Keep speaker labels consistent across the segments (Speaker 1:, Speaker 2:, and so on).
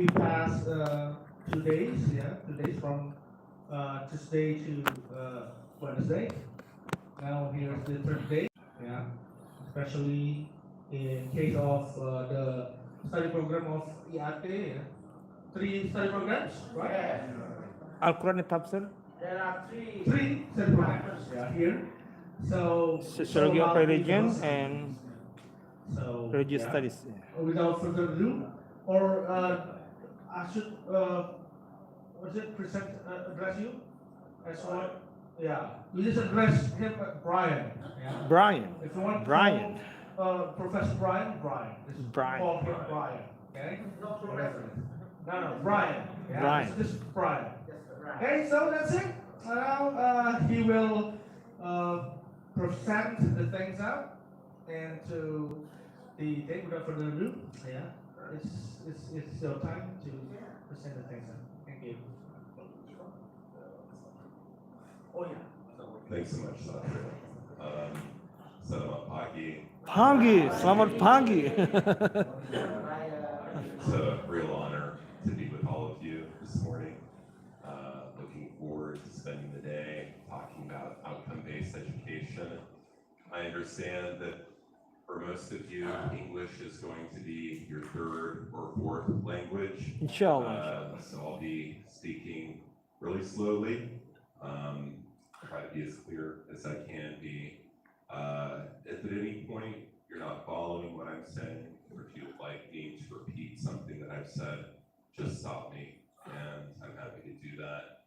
Speaker 1: We passed 2 days, yeah, 2 days from Tuesday to Wednesday. Now here's the third day, yeah, especially in case of the study program of IAT, yeah. Three study programs, right?
Speaker 2: Yes.
Speaker 3: Al-Quran Tafsir,
Speaker 2: There are three.
Speaker 1: Three study programs, yeah, here. So it's all
Speaker 3: Sociology of
Speaker 1: about
Speaker 3: Religion,
Speaker 1: philosophy.
Speaker 3: and
Speaker 1: So
Speaker 3: Religious
Speaker 1: yeah.
Speaker 3: Studies.
Speaker 1: Without further ado, or I should was it present address you as well? Yeah, you just address him, Brian. Yeah.
Speaker 3: Brian.
Speaker 1: If you want to
Speaker 3: Brian.
Speaker 1: call Professor Brian, Brian. Just
Speaker 3: Brian.
Speaker 1: call him Brian. Okay.
Speaker 2: Not Professor.
Speaker 1: No, Brian. Yeah.
Speaker 3: Brian.
Speaker 1: It's just Brian.
Speaker 2: Yes, right.
Speaker 1: Okay, so that's it. Now he will present the things out and to the day without further ado. Yeah, it's your time to present the things out. Thank you. Oh yeah.
Speaker 4: Thanks so much, Sasha. Selamat pagi.
Speaker 3: Pagi, selamat pagi.
Speaker 4: It's a real honor to be with all of you this morning. Looking forward to spending the day talking about outcome-based education. I understand that for most of you, English is going to be your third or fourth language.
Speaker 3: Inshallah.
Speaker 4: So I'll be speaking really slowly. Try to be as clear as I can be. If at any point you're not following what I'm saying, or if you would like me to repeat something that I've said, just stop me, and I'm happy to do that.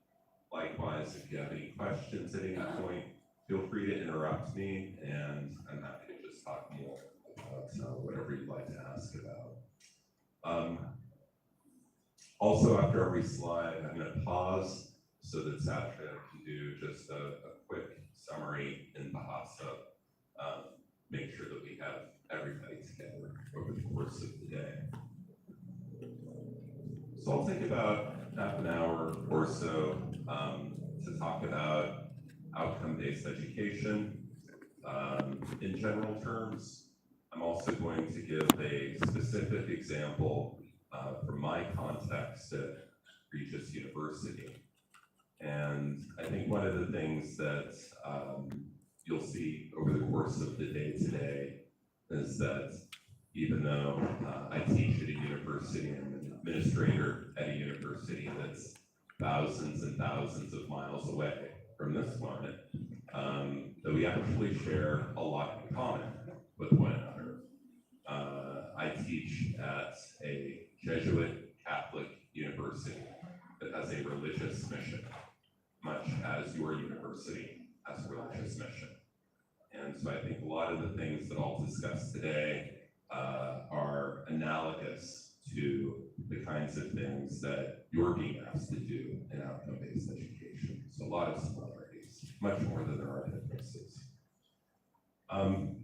Speaker 4: Likewise, if you have any questions at any point, feel free to interrupt me, and I'm happy to just talk more about whatever you'd like to ask about. Also, after every slide, I'm going to pause so that Sasha can do just a quick summary in Bahasa. Make sure that we have everybody together over the course of the day. So I'll take about half an hour or so to talk about outcome-based education. In general terms, I'm also going to give a specific example from my context at Regis University. And I think one of the things that you'll see over the course of the day today is that even though I teach at a university, I'm an administrator at a university that's thousands and thousands of miles away from this one, that we actually share a lot in common with one another. I teach at a Jesuit Catholic university that has a religious mission, much as your university has a religious mission. And so I think a lot of the things that I'll discuss today are analogous to the kinds of things that you're being asked to do in outcome-based education. So a lot of similarities, much more than there are differences. I'm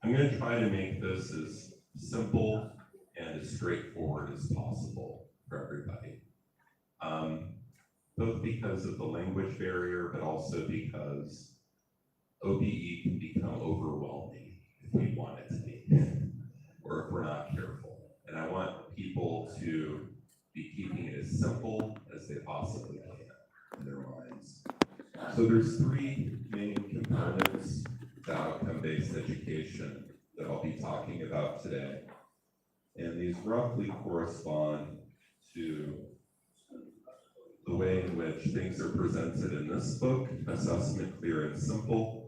Speaker 4: going to try to make this as simple and as straightforward as possible for everybody. Both because of the language barrier, but also because OBE can become overwhelming if we want it to be, or if we're not careful. And I want people to be keeping it as simple as they possibly can in their minds. So there's three main components to outcome-based education that I'll be talking about today. And these roughly correspond to the way in which things are presented in this book, Assessment Clear and Simple.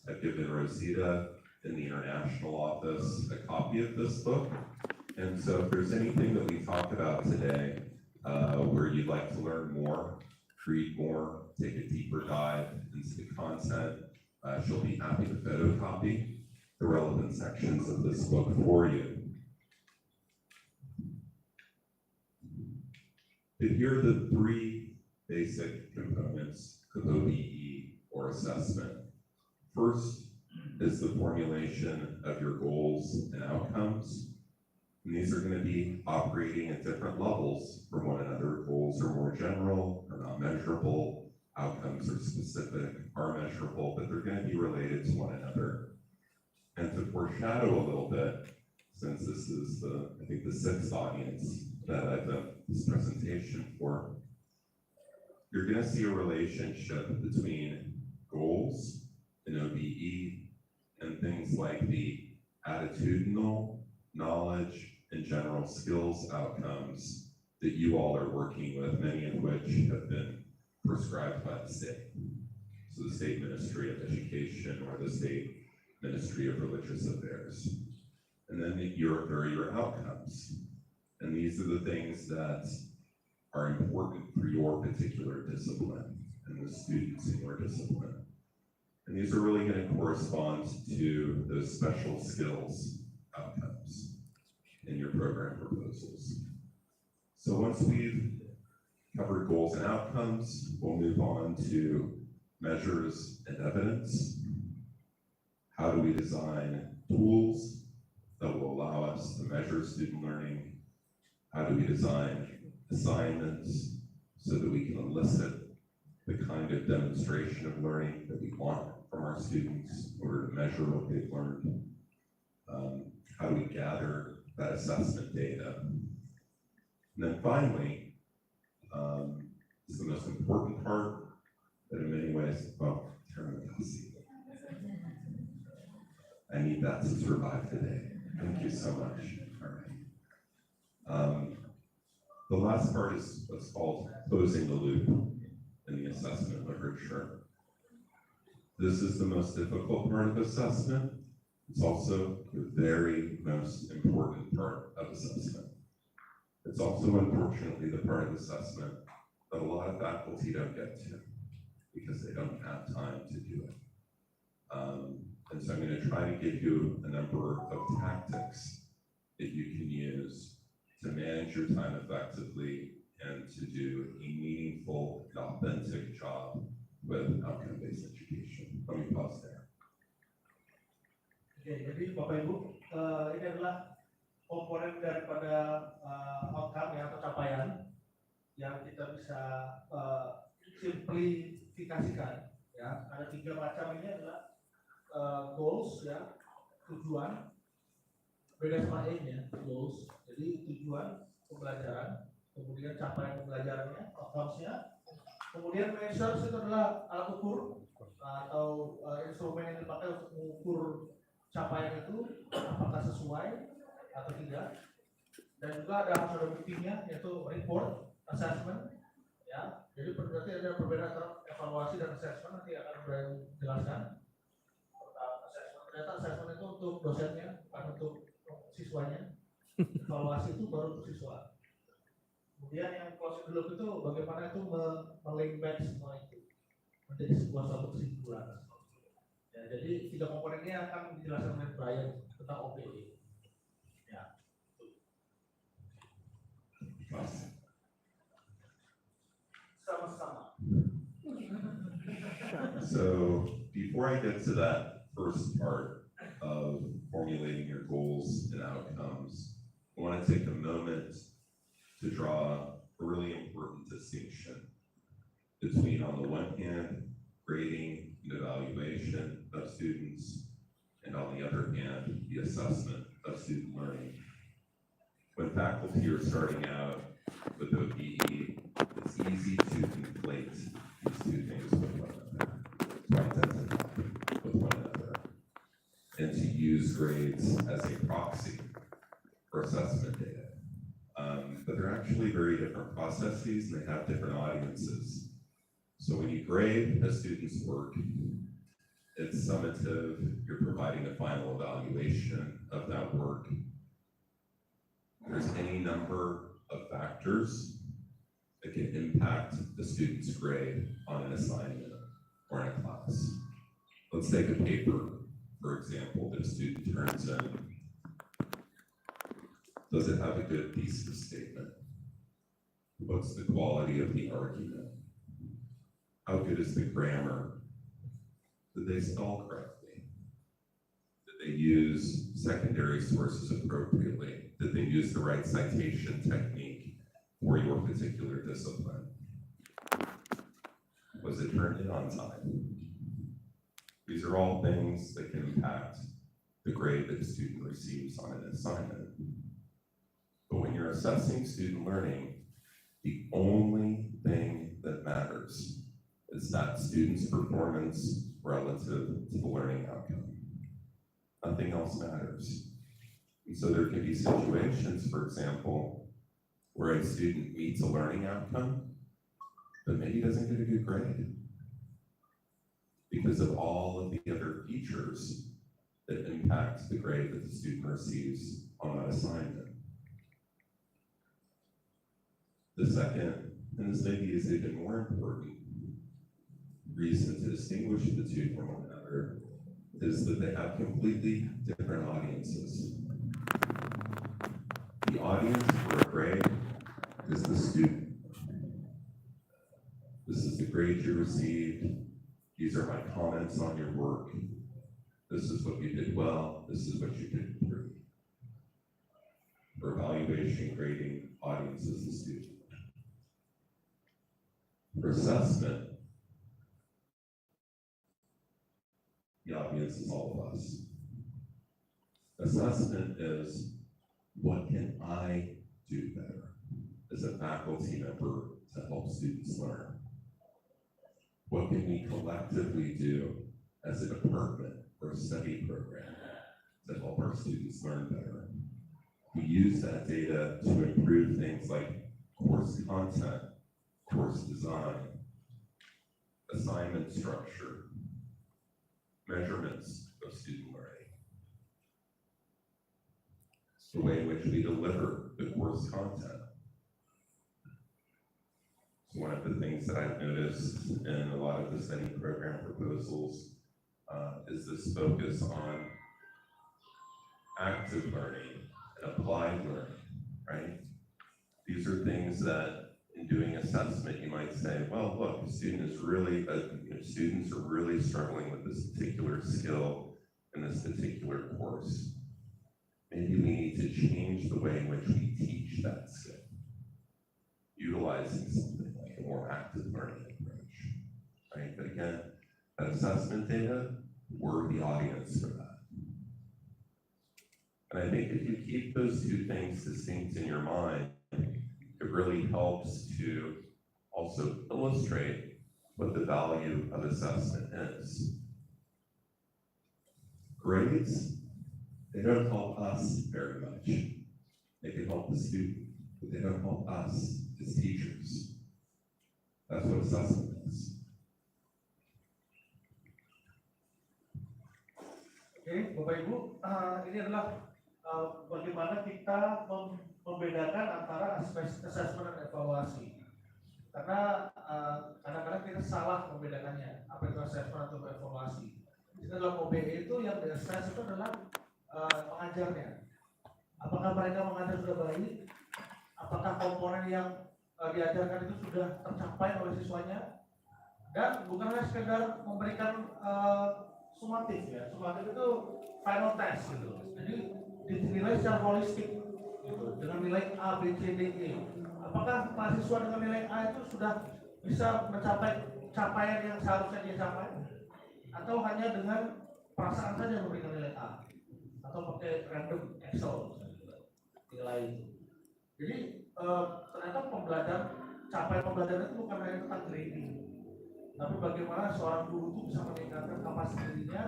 Speaker 4: I've given Rosita in the international office a copy of this book. And so if there's anything that we talk about today where you'd like to learn more, read more, take a deeper dive into the content, she'll be happy to photocopy the relevant sections of this book for you. But here are the three basic components of OBE or assessment. First is the formulation of your goals and outcomes. And these are going to be operating at different levels from one another. Goals are more general, are not measurable. Outcomes are specific, are measurable, but they're going to be related to one another. And to foreshadow a little bit, since this is I think the sixth audience that I've done this presentation for, you're gonna see a relationship between goals and OBE and things like the attitudinal, knowledge, and general skills outcomes that you all are working with, many of which have been prescribed by the state. So the State Ministry of Education or the State Ministry of Religious Affairs. And then there are your outcomes. And these are the things that are important for your particular discipline and the students in your discipline. And these are really going to correspond to those special skills outcomes in your program proposals. So once we've covered goals and outcomes, we'll move on to measures and evidence. How do we design tools that will allow us to measure student learning? How do we design assignments so that we can elicit the kind of demonstration of learning that we want from our students in order to measure what they've learned? How do we gather that assessment data? And then finally, is the most important part that in many ways, well, turn the seat. I need that to survive today. Thank you so much. All right. The last part is what's called closing the loop in the assessment literature. This is the most difficult part of assessment. It's also the very most important part of assessment. It's also, unfortunately, the part of assessment that a lot of faculty don't get to because they don't have time to do it. And so I'm going to try to give you a number of tactics that you can use to manage your time effectively and to do a meaningful and authentic job with outcome-based education. Let me pause there.
Speaker 1: Oke, jadi Bapak Ibu, ini adalah komponen daripada outcome ya, atau capaian yang kita bisa simplifikasikan ya. Ada 3 macam. Ini adalah goals ya, tujuan, beda sama aim-nya, goals. Jadi tujuan pembelajaran, kemudian capaian pembelajarannya, outcomes-nya, kemudian measures itu adalah alat ukur atau instrumen yang dipakai untuk mengukur capaian itu apakah sesuai atau tidak. Dan juga harus ada buktinya, yaitu report, assessment ya. Jadi berarti ada perbedaan antara evaluasi dan assessment, nanti akan dijelaskan. Ternyata assessment itu untuk dosennya, bukan untuk siswanya. Evaluasi itu baru untuk siswa. Kemudian yang closing loop itu bagaimana itu melink back semua itu menjadi sebuah suatu kesimpulan. Ya, jadi 3 komponen ini akan dijelaskan oleh Bryan tentang OBE. Ya. Sama-sama.
Speaker 4: So before I get to that first part of formulating your goals and outcomes, I want to take a moment to draw a really important distinction between, on the one hand, grading and evaluation of students, and on the other hand, the assessment of student learning. When faculty are starting out with OBE, it's easy to conflate these 2 things with one another, to identify with one another, and to use grades as a proxy for assessment data. But they're actually very different processes and they have different audiences. So when you grade a student's work, it's summative, you're providing a final evaluation of that work. There's any number of factors that can impact the student's grade on an assignment or in a class. Let's take a paper, for example, that a student turns in. Does it have a good thesis statement? What's the quality of the argument? How good is the grammar? Did they spell correctly? Did they use secondary sources appropriately? Did they use the right citation technique for your particular discipline? Was it turned in on time? These are all things that can impact the grade that a student receives on an assignment. But when you're assessing student learning, the only thing that matters is that student's performance relative to the learning outcome. Nothing else matters. And so there can be situations, for example, where a student meets a learning outcome, but maybe doesn't get a good grade because of all of the other features that impact the grade that the student receives on that assignment. The second, and this maybe is even more important, reason to distinguish the two from one another is that they have completely different audiences. The audience for a grade is the student. This is the grade you received. These are my comments on your work. This is what you did well. This is what you could improve. For evaluation, grading, audience is the student. For assessment, the audience is all of us. Assessment is, what can I do better as a faculty member to help students learn? What can we collectively do as a department or a study program to help our students learn better? We use that data to improve things like course content, course design, assignment structure, measurements of student learning, the way in which we deliver the course content. So one of the things that I've noticed in a lot of the study program proposals is this focus on active learning and applied learning, right? These are things that in doing assessment, you might say, well, look, students are really struggling with this particular skill in this particular course. Maybe we need to change the way in which we teach that skill, utilizing something like a more active learning approach, right? But again, that assessment data, we're the audience for that. And I think if you keep those two things distinct in your mind, it really helps to also illustrate what the value of assessment is. Grades, they don't help us very much. They can help the student, but they don't help us as teachers. That's what assessment is.
Speaker 1: Oke, Bapak Ibu, ini adalah bagaimana kita membedakan antara assessment dan evaluasi. Karena kadang-kadang kita salah membedakannya, apa itu assessment atau evaluasi. Di dalam OBE itu yang di-assess itu adalah pengajarnya. Apakah mereka mengajar sudah baik? Apakah komponen yang diajarkan itu sudah tercapai oleh siswanya? Dan bukanlah sekedar memberikan sumatif ya. Sumatif itu final test gitu. Jadi dinilai secara holistik gitu, dengan nilai A, B, C, D, E. Apakah mahasiswa dengan nilai A itu sudah bisa mencapai capaian yang seharusnya dia capai? Atau hanya dengan perasaan saja memberikan nilai A? Atau pakai random Excel nilai itu. Jadi ternyata capaian pembelajaran itu bukan hanya tentang grading, tapi bagaimana seorang guru itu bisa meningkatkan kapasitas dirinya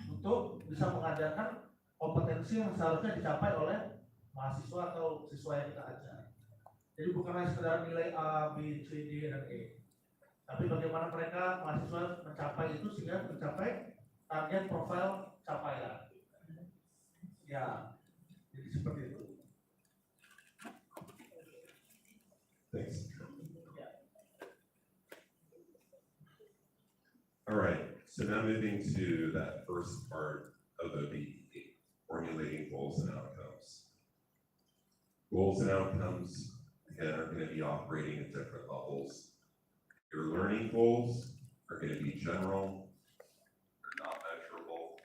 Speaker 1: untuk bisa mengajarkan kompetensi yang seharusnya dicapai oleh mahasiswa atau siswa yang kita ajar. Jadi bukan hanya sekedar nilai A, B, C, D, dan E, tapi bagaimana mereka mahasiswa mencapai itu sehingga mencapai target profil capaian. Ya, jadi seperti itu.
Speaker 4: Thanks. All right, so now moving to that first part of OBE, formulating goals and outcomes. Goals and outcomes, again, are going to be operating at different levels. Your learning goals are going to be general, they're not measurable,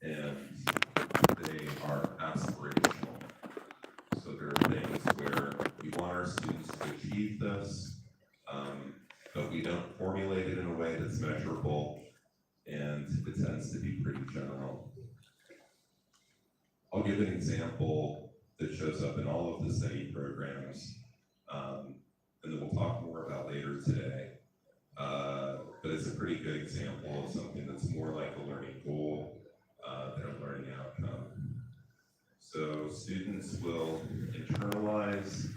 Speaker 4: and they are aspirational. So there are things where we want our students to achieve this, but we don't formulate it in a way that's measurable, and it tends to be pretty general. give an example that shows up in all of the study programs, and that we'll talk more about later today. But it's a pretty good example of something that's more like a learning goal than a learning outcome. So students will internalize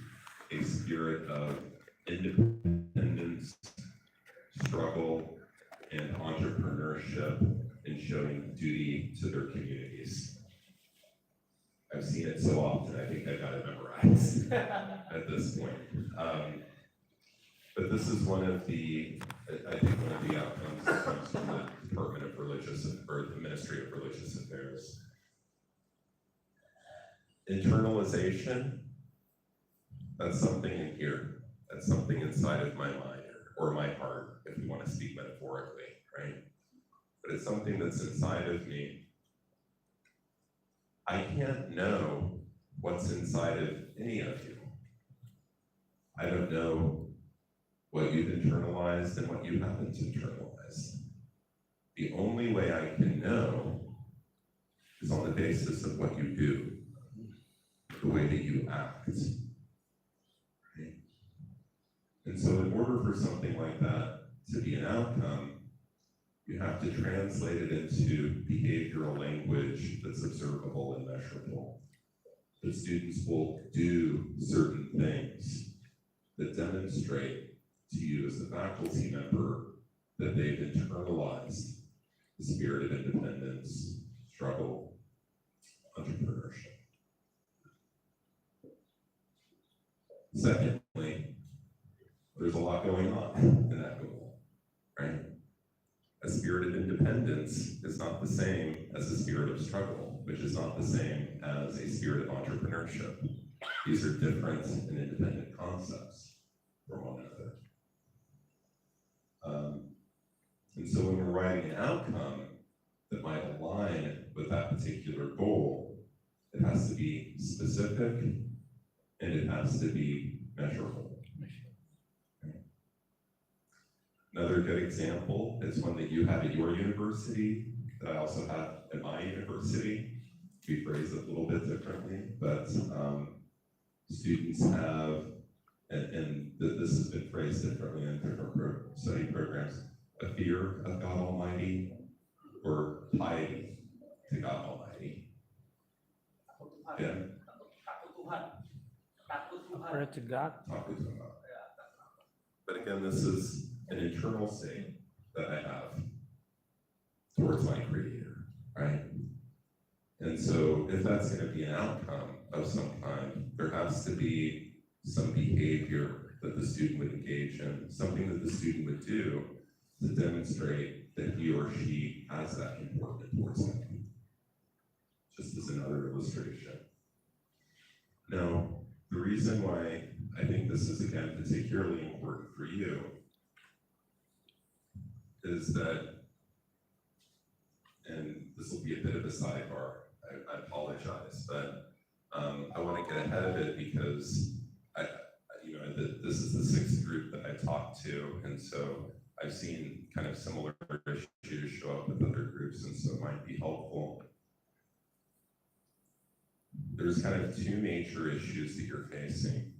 Speaker 4: a spirit of independence, struggle, and entrepreneurship in showing duty to their communities. I've seen it so often, I think I got it memorized at this point. But this is one of the outcomes that comes from the Department of Religious, or the Ministry of Religious Affairs. Internalization, that's something in here. That's something inside of my mind, or my heart, if we want to speak metaphorically, right? But it's something that's inside of me. I can't know what's inside of any of you. I don't know what you've internalized and what you haven't internalized. The only way I can know is on the basis of what you do, the way that you act. Right? And so in order for something like that to be an outcome, you have to translate it into behavioral language that's observable and measurable. The students will do certain things that demonstrate to you as a faculty member that they've internalized the spirit of independence, struggle, entrepreneurship. Secondly, there's a lot going on in that goal, right? A spirit of independence is not the same as a spirit of struggle, which is not the same as a spirit of entrepreneurship. These are different and independent concepts from one another. And so when we're writing an outcome that might align with that particular goal, it has to be specific and it has to be measurable. Another good example is one that you have at your university, that I also have at my university. We phrase it a little bit differently, but students have, and this has been phrased differently in different study programs, a fear of God Almighty or piety to God Almighty. Yeah.
Speaker 3: Pray to God.
Speaker 4: But again, this is an internal state that I have towards my Creator, right? And so if that's going to be an outcome of some kind, there has to be some behavior that the student would engage in, something that the student would do to demonstrate that he or she has that comportment towards him. Just as another illustration. Now, the reason why I think this is, again, particularly important for you is that, and this will be a bit of a sidebar, I apologize, but I want to get ahead of it because this is the 6th group that I talked to, and so I've seen kind of similar issues show up with other groups, and so it might be helpful. There's kind of 2 major issues that you're facing.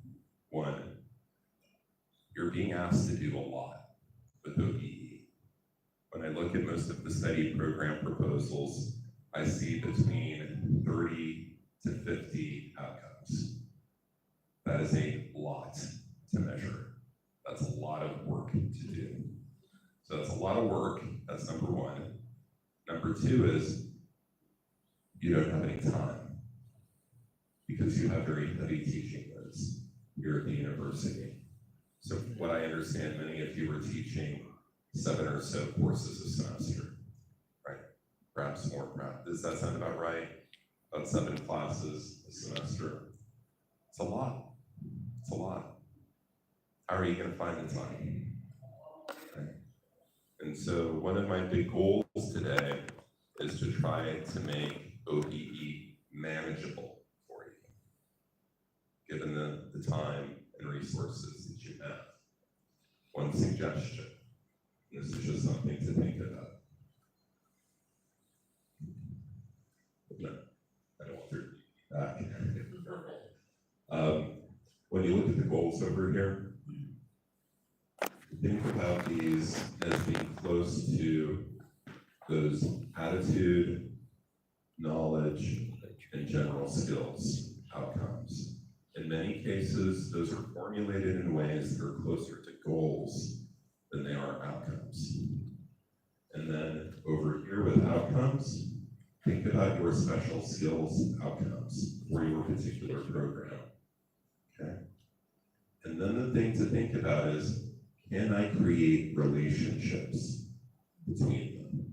Speaker 4: One, you're being asked to do a lot with OBE. When I look at most of the study program proposals, I see between 30 to 50 outcomes. That is a lot to measure. That's a lot of work to do. So that's a lot of work, that's number one. Number 2 is you don't have any time because you have very heavy teaching loads here at the university. So what I understand, many of you are teaching 7 or so courses a semester, right? Perhaps more, does that sound about right? About 7 classes a semester. It's a lot. It's a lot. How are you going to find the time? Right? And so one of my big goals today is to try to make OBE manageable for you, given the time and resources that you have. One suggestion, this is just something to think about. No, I don't want to you look at the goals over here, think about these as being close to those attitude, knowledge, and general skills outcomes. In many cases, those are formulated in ways that are closer to goals than they are outcomes. And then over here with outcomes, think about your special skills outcomes for your particular program, okay? And then the thing to think about is, can I create relationships between them?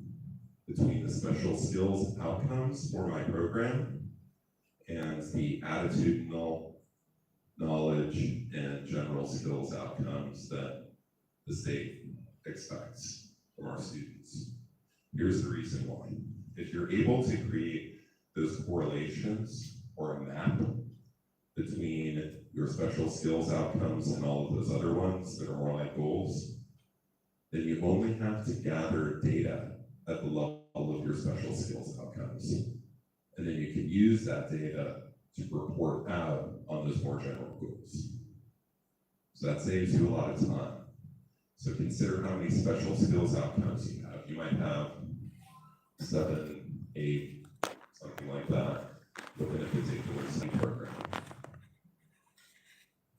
Speaker 4: Between the special skills outcomes for my program and the attitudinal, knowledge, and general skills outcomes that the state expects from our students. Here's the reason why. If you're able to create those correlations or a map between your special skills outcomes and all of those other ones that are more like goals, then you only have to gather data at the level of your special skills outcomes. And then you can use that data to report out on those more general goals. So that saves you a lot of time. So consider how many special skills outcomes you have. You might have 7, 8, something like that, within a particular study program.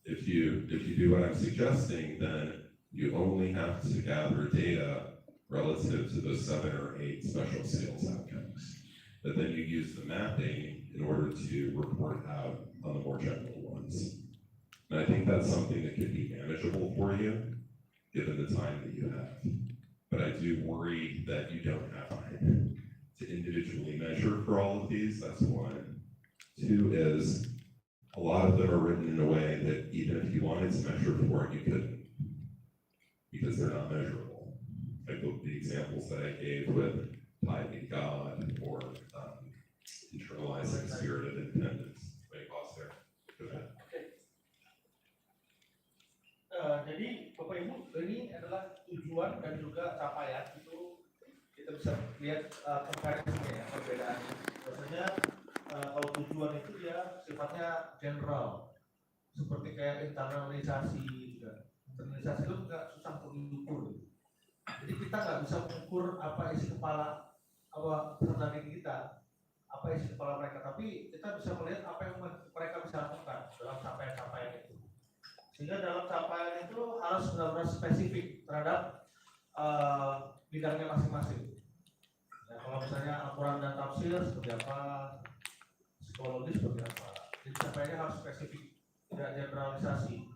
Speaker 4: If you do what I'm suggesting, then you only have to gather data relative to those 7 or 8 special skills outcomes. But then you use the mapping in order to report out on the more general ones. And I think that's something that could be manageable for you, given the time that you have. But I do worry that you don't have time to individually measure for all of these. That's one. 2 is, a lot of them are written in a way that even if you wanted to measure for it, you couldn't, because they're not measurable. Like the examples that I gave with tithing God or internalizing spirit of independence. May pause there. Go ahead.
Speaker 1: Jadi Bapak Ibu, ini adalah tujuan dan juga capaian. Itu kita bisa lihat komparisinya ya, perbedaan. Biasanya kalau tujuan itu dia sifatnya general, seperti kayak internalisasi juga. Internalisasi itu nggak susah untuk diukur. Jadi kita nggak bisa mengukur apa isi kepala peserta didik kita, apa isi kepala mereka, tapi kita bisa melihat apa yang mereka bisa lakukan dalam capaian-capaian itu. Sehingga dalam capaian itu harus benar-benar spesifik terhadap bidangnya masing-masing. Ya, kalau misalnya Al-Quran dan tafsir seperti apa, psikologi seperti apa, jadi capaiannya harus spesifik, tidak generalisasi.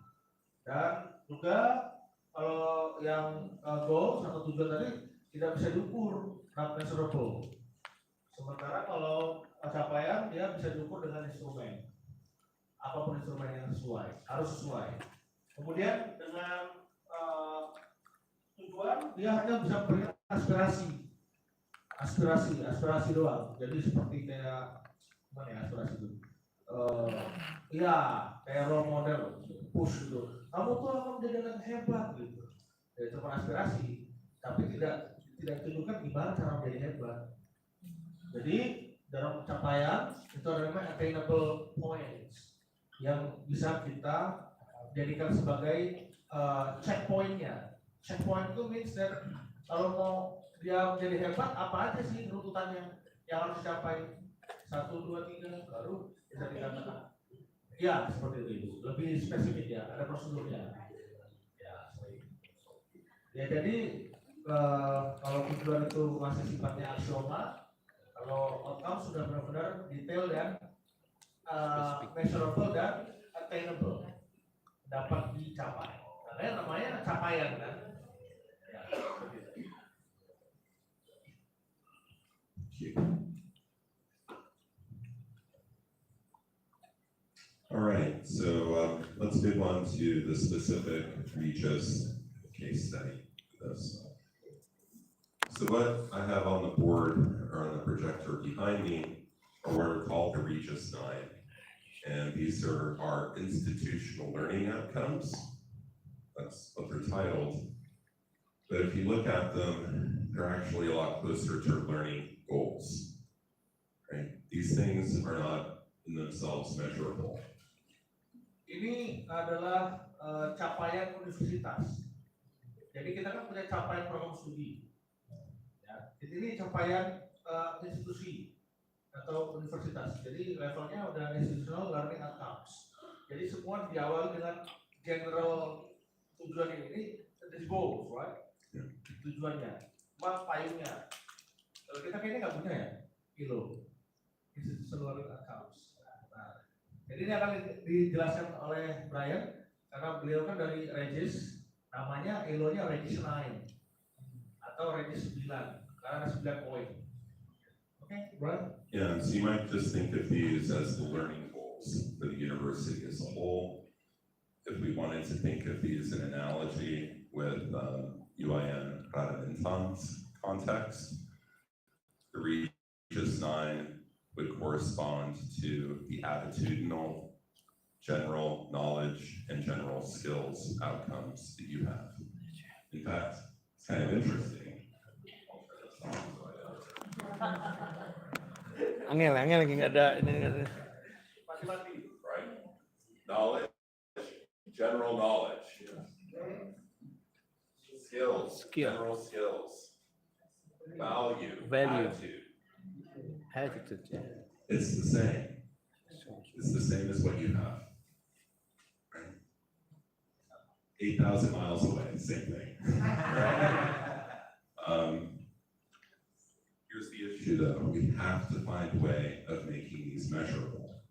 Speaker 1: Dan juga kalau yang goals atau tujuan tadi tidak bisa diukur, not measurable. Sementara kalau capaian dia bisa diukur dengan instrumen. Apapun instrumen yang sesuai, harus sesuai. Kemudian dengan tujuan dia hanya bisa memberikan aspirasi doang. Jadi seperti kayak mana ya aspirasi itu? Ya kayak role model, push gitu. Kamu tuh akan menjadi anak hebat gitu. Ya, cuma aspirasi, tapi tidak tunjukkan gimana cara menjadi hebat. Jadi dalam capaian itu ada namanya attainable points yang bisa kita jadikan sebagai checkpointnya. Checkpoint itu means that kalau mau dia menjadi hebat, apa aja sih runtutannya yang harus dicapai? 1, 2, 3 baru bisa dikatakan. Ya seperti itu, lebih spesifik ya, ada prosedurnya. Ya jadi kalau tujuan itu masih sifatnya aksioma, kalau outcome sudah benar-benar detail dan measurable dan attainable, dapat dicapai. Karena namanya capaian kan. Ya,
Speaker 4: All right, so let's move on to the specific Regis case study for this. So what I have on the board or on the projector behind me are what are called the Regis 9. And these are our institutional learning outcomes. That's what they're titled. But if you look at them, they're actually a lot closer to learning goals. Right? These things are not in themselves measurable.
Speaker 1: Ini adalah capaian universitas. Jadi kita kan punya capaian program studi. Ya, jadi ini capaian institusi atau universitas. Jadi levelnya udah institutional learning outcomes. Jadi semua diawali dengan general tujuan ini, the goals, right? Tujuannya, payungnya. Kalau kita kayaknya nggak punya ya, ILO, institutional learning outcomes. Nah, jadi ini akan dijelaskan oleh Bryan karena beliau kan dari Regis, namanya ILO-nya Regis 9 atau Regis 9 karena ada 9 poin. Okay, Bryan?
Speaker 4: Yeah, so you might just think of these as the learning goals for the university as a whole. If we wanted to think of these in analogy with UIN Radhanintan's context, the Regis 9 would correspond to the attitudinal, general knowledge, and general skills outcomes that you have. In fact, it's kind of interesting.
Speaker 3: Angel lagi nggak ada ini.
Speaker 4: Right? Knowledge, general knowledge. Skills, general skills. Value, attitude.
Speaker 3: Attitude, yeah.
Speaker 4: It's the same. It's the same as what you have. Right? 8,000 miles away, same thing. Here's the issue though, we have to find a way of making these measurable.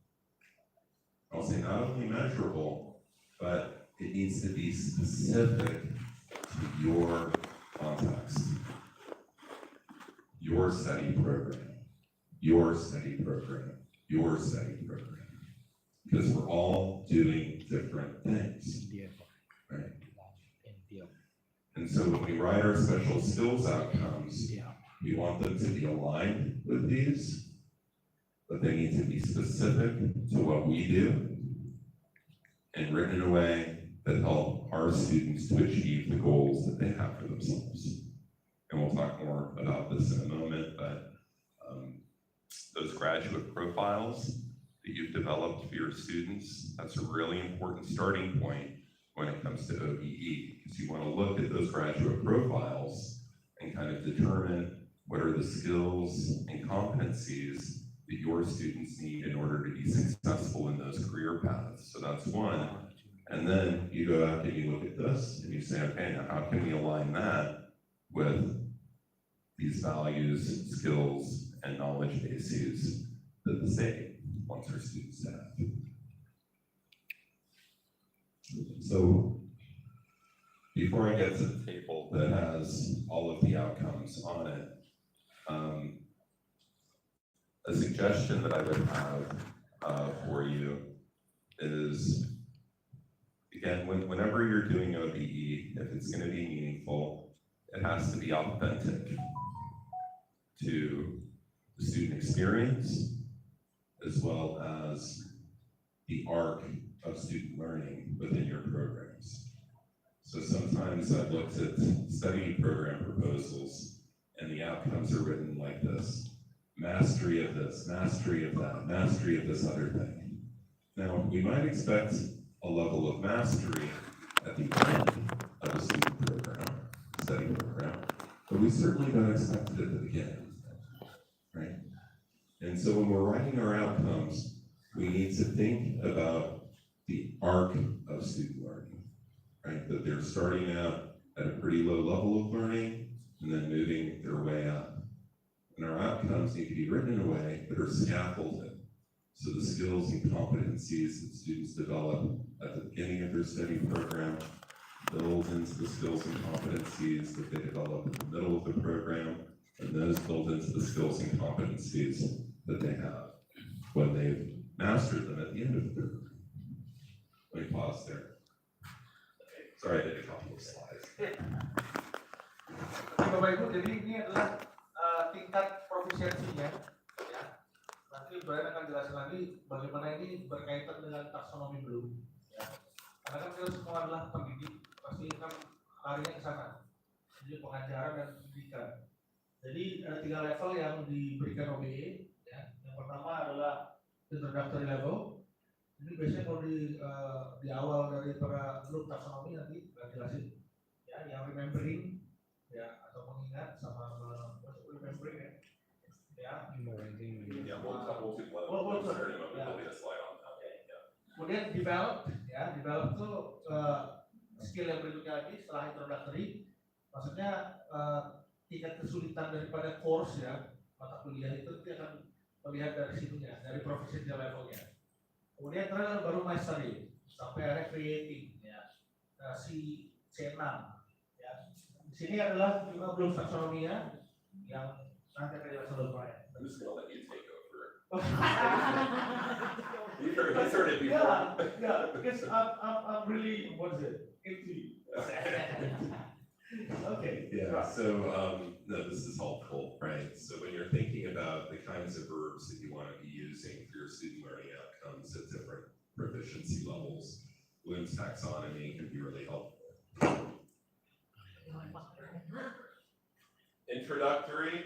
Speaker 4: I'll say not only measurable, but it needs to be specific to your context, your study program, your study program, your study program. Because we're all doing different things, right? And so when we write our special skills outcomes, we want them to be aligned with these, but they need to be specific to what we do and written in a way that help our students to achieve the goals that they have for themselves. And we'll talk more about this in a moment, but those graduate profiles that you've developed for your students, that's a really important starting point when it comes to OBE, because you want to look at those graduate profiles and kind of determine what are the skills and competencies that your students need in order to be successful in those career paths. So that's one. And then you go out and you look at this and you say, okay, now how can we align that with these values, skills, and knowledge bases that the state wants our students to have? So before I get to the table that has all of the outcomes on it, a suggestion that I would have for you is, again, whenever you're doing OBE, if it's going to be meaningful, it has to be authentic to the student experience, as well as the arc of student learning within your programs. So sometimes I've looked at study program proposals, and the outcomes are written like this: mastery of this, mastery of that, mastery of this other thing. Now, we might expect a level of mastery at the end of a student program, study program, but we certainly don't expect it at the beginning, right? And so when we're writing our outcomes, we need to think about the arc of student learning, right? That they're starting out at a pretty low level of learning and then moving their way up. And our outcomes need to be written in a way that are scaffolded. So the skills and competencies that students develop at the beginning of their study program build into the skills and competencies that they develop in the middle of the program, and those build into the skills and competencies that they have when they've mastered them at the end of the program. Let me pause there. Sorry, I did a couple of slides.
Speaker 1: Bapak Ibu, jadi ini adalah tingkat profisiensinya, ya. Nanti Bryan akan jelaskan lagi bagaimana ini berkaitan dengan taksonomi belum, ya. Karena kan kita semua adalah pendidik, pasti kan larinya ke sana. Jadi pengajaran dan pendidikan. Jadi ada 3 level yang diberikan OBE, ya. Yang pertama adalah introductory level. Ini biasanya kalau di para belum taksonomi nanti jelasin ya, yang remembering ya atau mengingat sama remembering ya.
Speaker 4: Yeah, we'll do one.
Speaker 1: We'll do.
Speaker 4: Starting up,
Speaker 1: Yeah.
Speaker 4: there'll be a slide on that. Yeah.
Speaker 1: Kemudian develop itu skill yang berikutnya lagi setelah introductory, maksudnya tingkat kesulitan daripada course ya mata kuliah itu nanti akan melihat dari situnya, dari proficiency levelnya. Kemudian terakhir baru mastery sampai akhirnya creating ya, si C6 ya. Di sini adalah juga belum taksonomia yang nanti akan dijelaskan oleh Bryan.
Speaker 4: I'm just gonna let you take over. You heard it before.
Speaker 1: Yeah, because I'm really what's it into. Okay.
Speaker 4: Yeah. So no, this is helpful, right? So when you're thinking about the kinds of verbs that you want to be using for your student learning outcomes at different proficiency levels, Bloom's taxonomy can be really helpful. Introductory,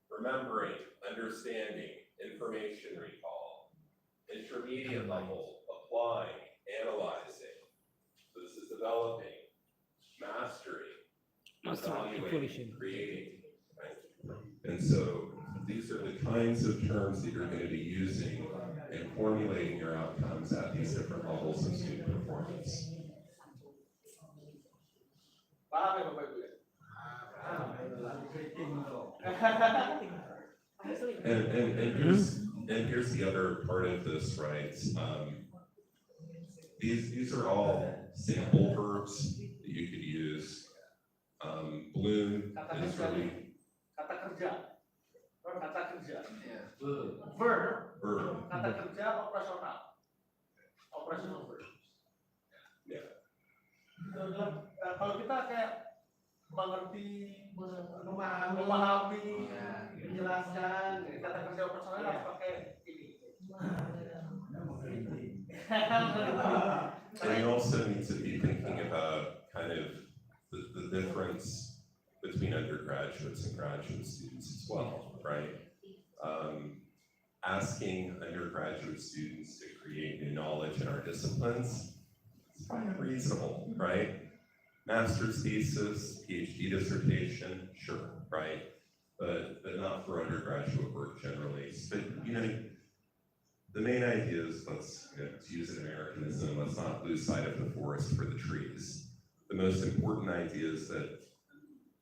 Speaker 4: remembering, understanding, information recall. Intermediate level, applying, analyzing. So this is developing, mastery, evaluating, creating. Right? And so these are the kinds of terms that you're going to be using in formulating your outcomes at these different levels of student performance.
Speaker 1: Paham ya Bapak Ibu ya?
Speaker 4: And here's the other part of this, right? These are all sample verbs that you could use. Bloom is really
Speaker 1: kata kerja, verb, kata kerja operational verb.
Speaker 4: Yeah.
Speaker 1: Itu adalah kalau kita kayak mengerti, memahami, menjelaskan kata kerja operasional harus pakai ini.
Speaker 4: And you also need to be thinking about kind of the difference between undergraduates and graduate students as well, right? Asking undergraduate students to create new knowledge in our disciplines is probably unreasonable, right? Master's thesis, PhD dissertation, sure, right? But not for undergraduate work generally. But the main idea is to use an Americanism, let's not lose sight of the forest for the trees. The most important idea is that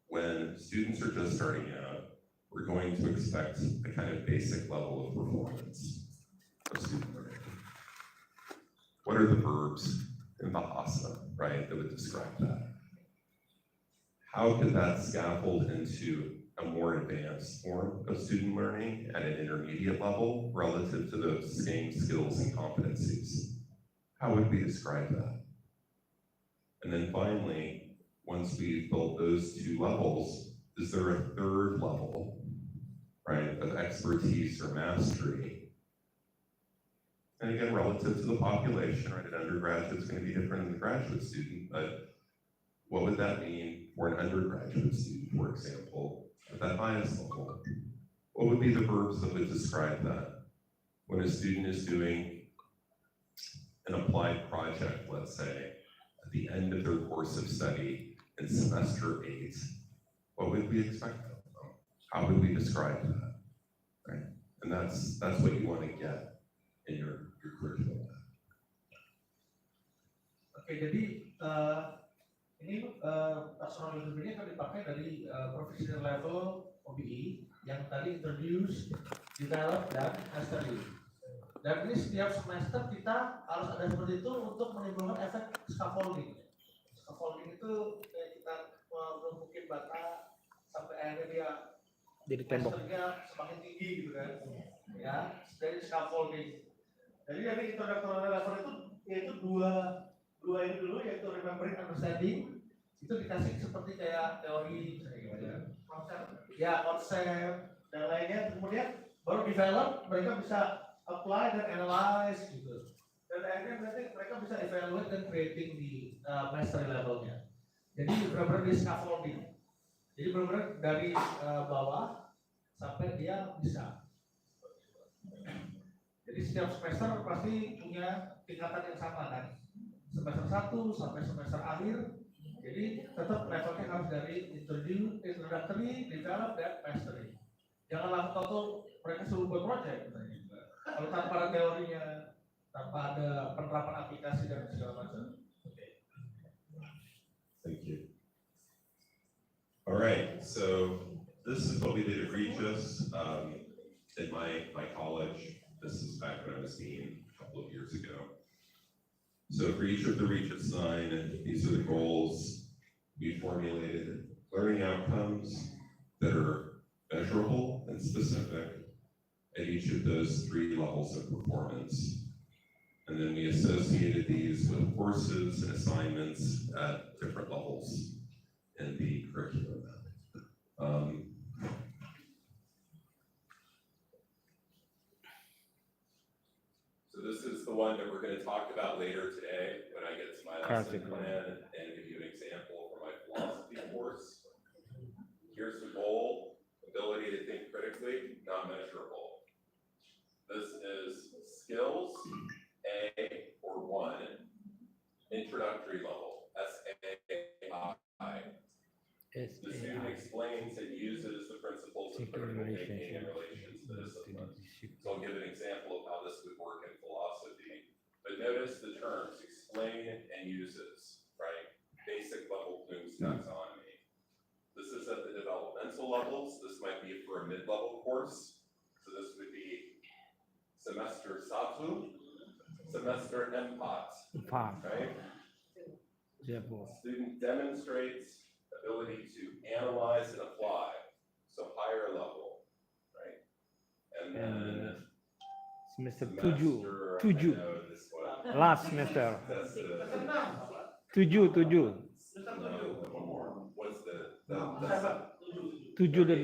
Speaker 4: when students are just starting out, we're going to expect a kind of basic level of performance of student learning. What are the verbs in Bahasa, right, that would describe that? How could that scaffold into a more advanced form of student learning at an intermediate level relative to those same skills and competencies? How would we describe that? And then finally, once we've built those two levels, is there a third level, right, of expertise or mastery? And again, relative to the population, right, an undergraduate is going to be different than a graduate student, but what would that mean for an undergraduate student, for example, at that highest level? What would be the verbs that would describe that? When a student is doing an applied project, let's say, at the end of their course of study in semester 8, what would we expect of them? How would we describe that, right? And that's what you want to get in your curriculum.
Speaker 1: Oke, jadi ini taksonomi ini akan dipakai dari proficiency level OBE yang tadi introduce, develop, dan mastery. Dan ini setiap semester kita harus ada seperti itu untuk menimbulkan efek scaffolding. Scaffolding itu kayak kita menumpukin bata sampai akhirnya dia
Speaker 3: jadi tembok.
Speaker 1: masternya semakin tinggi gitu kan. Ya, dari scaffolding. Jadi dari introductory level itu yaitu dua ini dulu, yaitu remembering, understanding. Itu dikasih seperti kayak teori misalnya, konsep dan lainnya. Kemudian baru develop, mereka bisa apply dan analyze gitu. Dan akhirnya berarti mereka bisa evaluate dan creating di mastery levelnya. Jadi benar-benar di scaffolding. Jadi benar-benar dari bawah sampai dia bisa. Jadi setiap semester pasti punya tingkatan yang sama kan. Semester 1 sampai semester akhir. Jadi tetap levelnya harus dari introductory, develop, dan mastery. Jangan langsung tahu mereka suruh buat project. Kalau tanpa ada teorinya, tanpa ada penerapan aplikasi dan segala macam. Okay.
Speaker 4: Thank you. All right, so this is what we did at Regis in my college. This is back when I was dean a couple of years ago. So for each of the Regis 9, these are the goals. We formulated learning outcomes that are measurable and specific at each of those 3 levels of performance. And then we associated these with courses and assignments at different levels in the curriculum. So this is the one that we're going to talk about later today when I get to my lesson plan and give you an example from my philosophy course. Here's the goal: ability to think critically, not measurable. This is skills, A or 1, introductory level, SAI. The student explains and uses the principles of critical thinking in relation to the discipline. So I'll give an example of how this would work in philosophy. But notice the terms explain and uses, right? Basic level Bloom's taxonomy. This is at the developmental levels. This might be for a mid-level course. So this would be semester 1, semester 4, right? Student demonstrates ability to analyze and apply, so higher level, right? And then
Speaker 3: semester
Speaker 4: semester,
Speaker 3: 7,
Speaker 4: I know this one.
Speaker 3: last semester,
Speaker 4: That's the,
Speaker 3: 7.
Speaker 4: no, one more. What's the
Speaker 3: 7 dan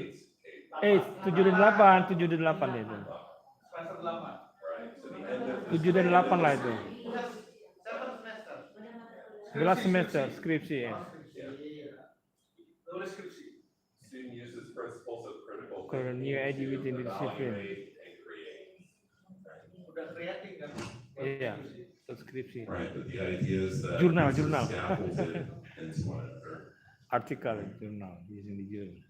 Speaker 4: eight.
Speaker 3: 7 dan 8 itu.
Speaker 1: Semester 8.
Speaker 4: Right, so the end of
Speaker 3: 7 dan 8 lah itu.
Speaker 2: 7 semester.
Speaker 3: 11 semester skripsi ya.
Speaker 1: Nulis skripsi.
Speaker 4: Student uses principles of critical
Speaker 3: Current new
Speaker 4: thinking
Speaker 3: idea
Speaker 4: to
Speaker 3: within the discipline.
Speaker 4: evaluate and create.
Speaker 1: Udah creating kan?
Speaker 3: Iya, itu skripsi.
Speaker 4: Right, but the idea is that
Speaker 3: Jurnal,
Speaker 4: these are
Speaker 3: jurnal.
Speaker 4: scaffolded into one another.
Speaker 3: Artikel jurnal, using the journal.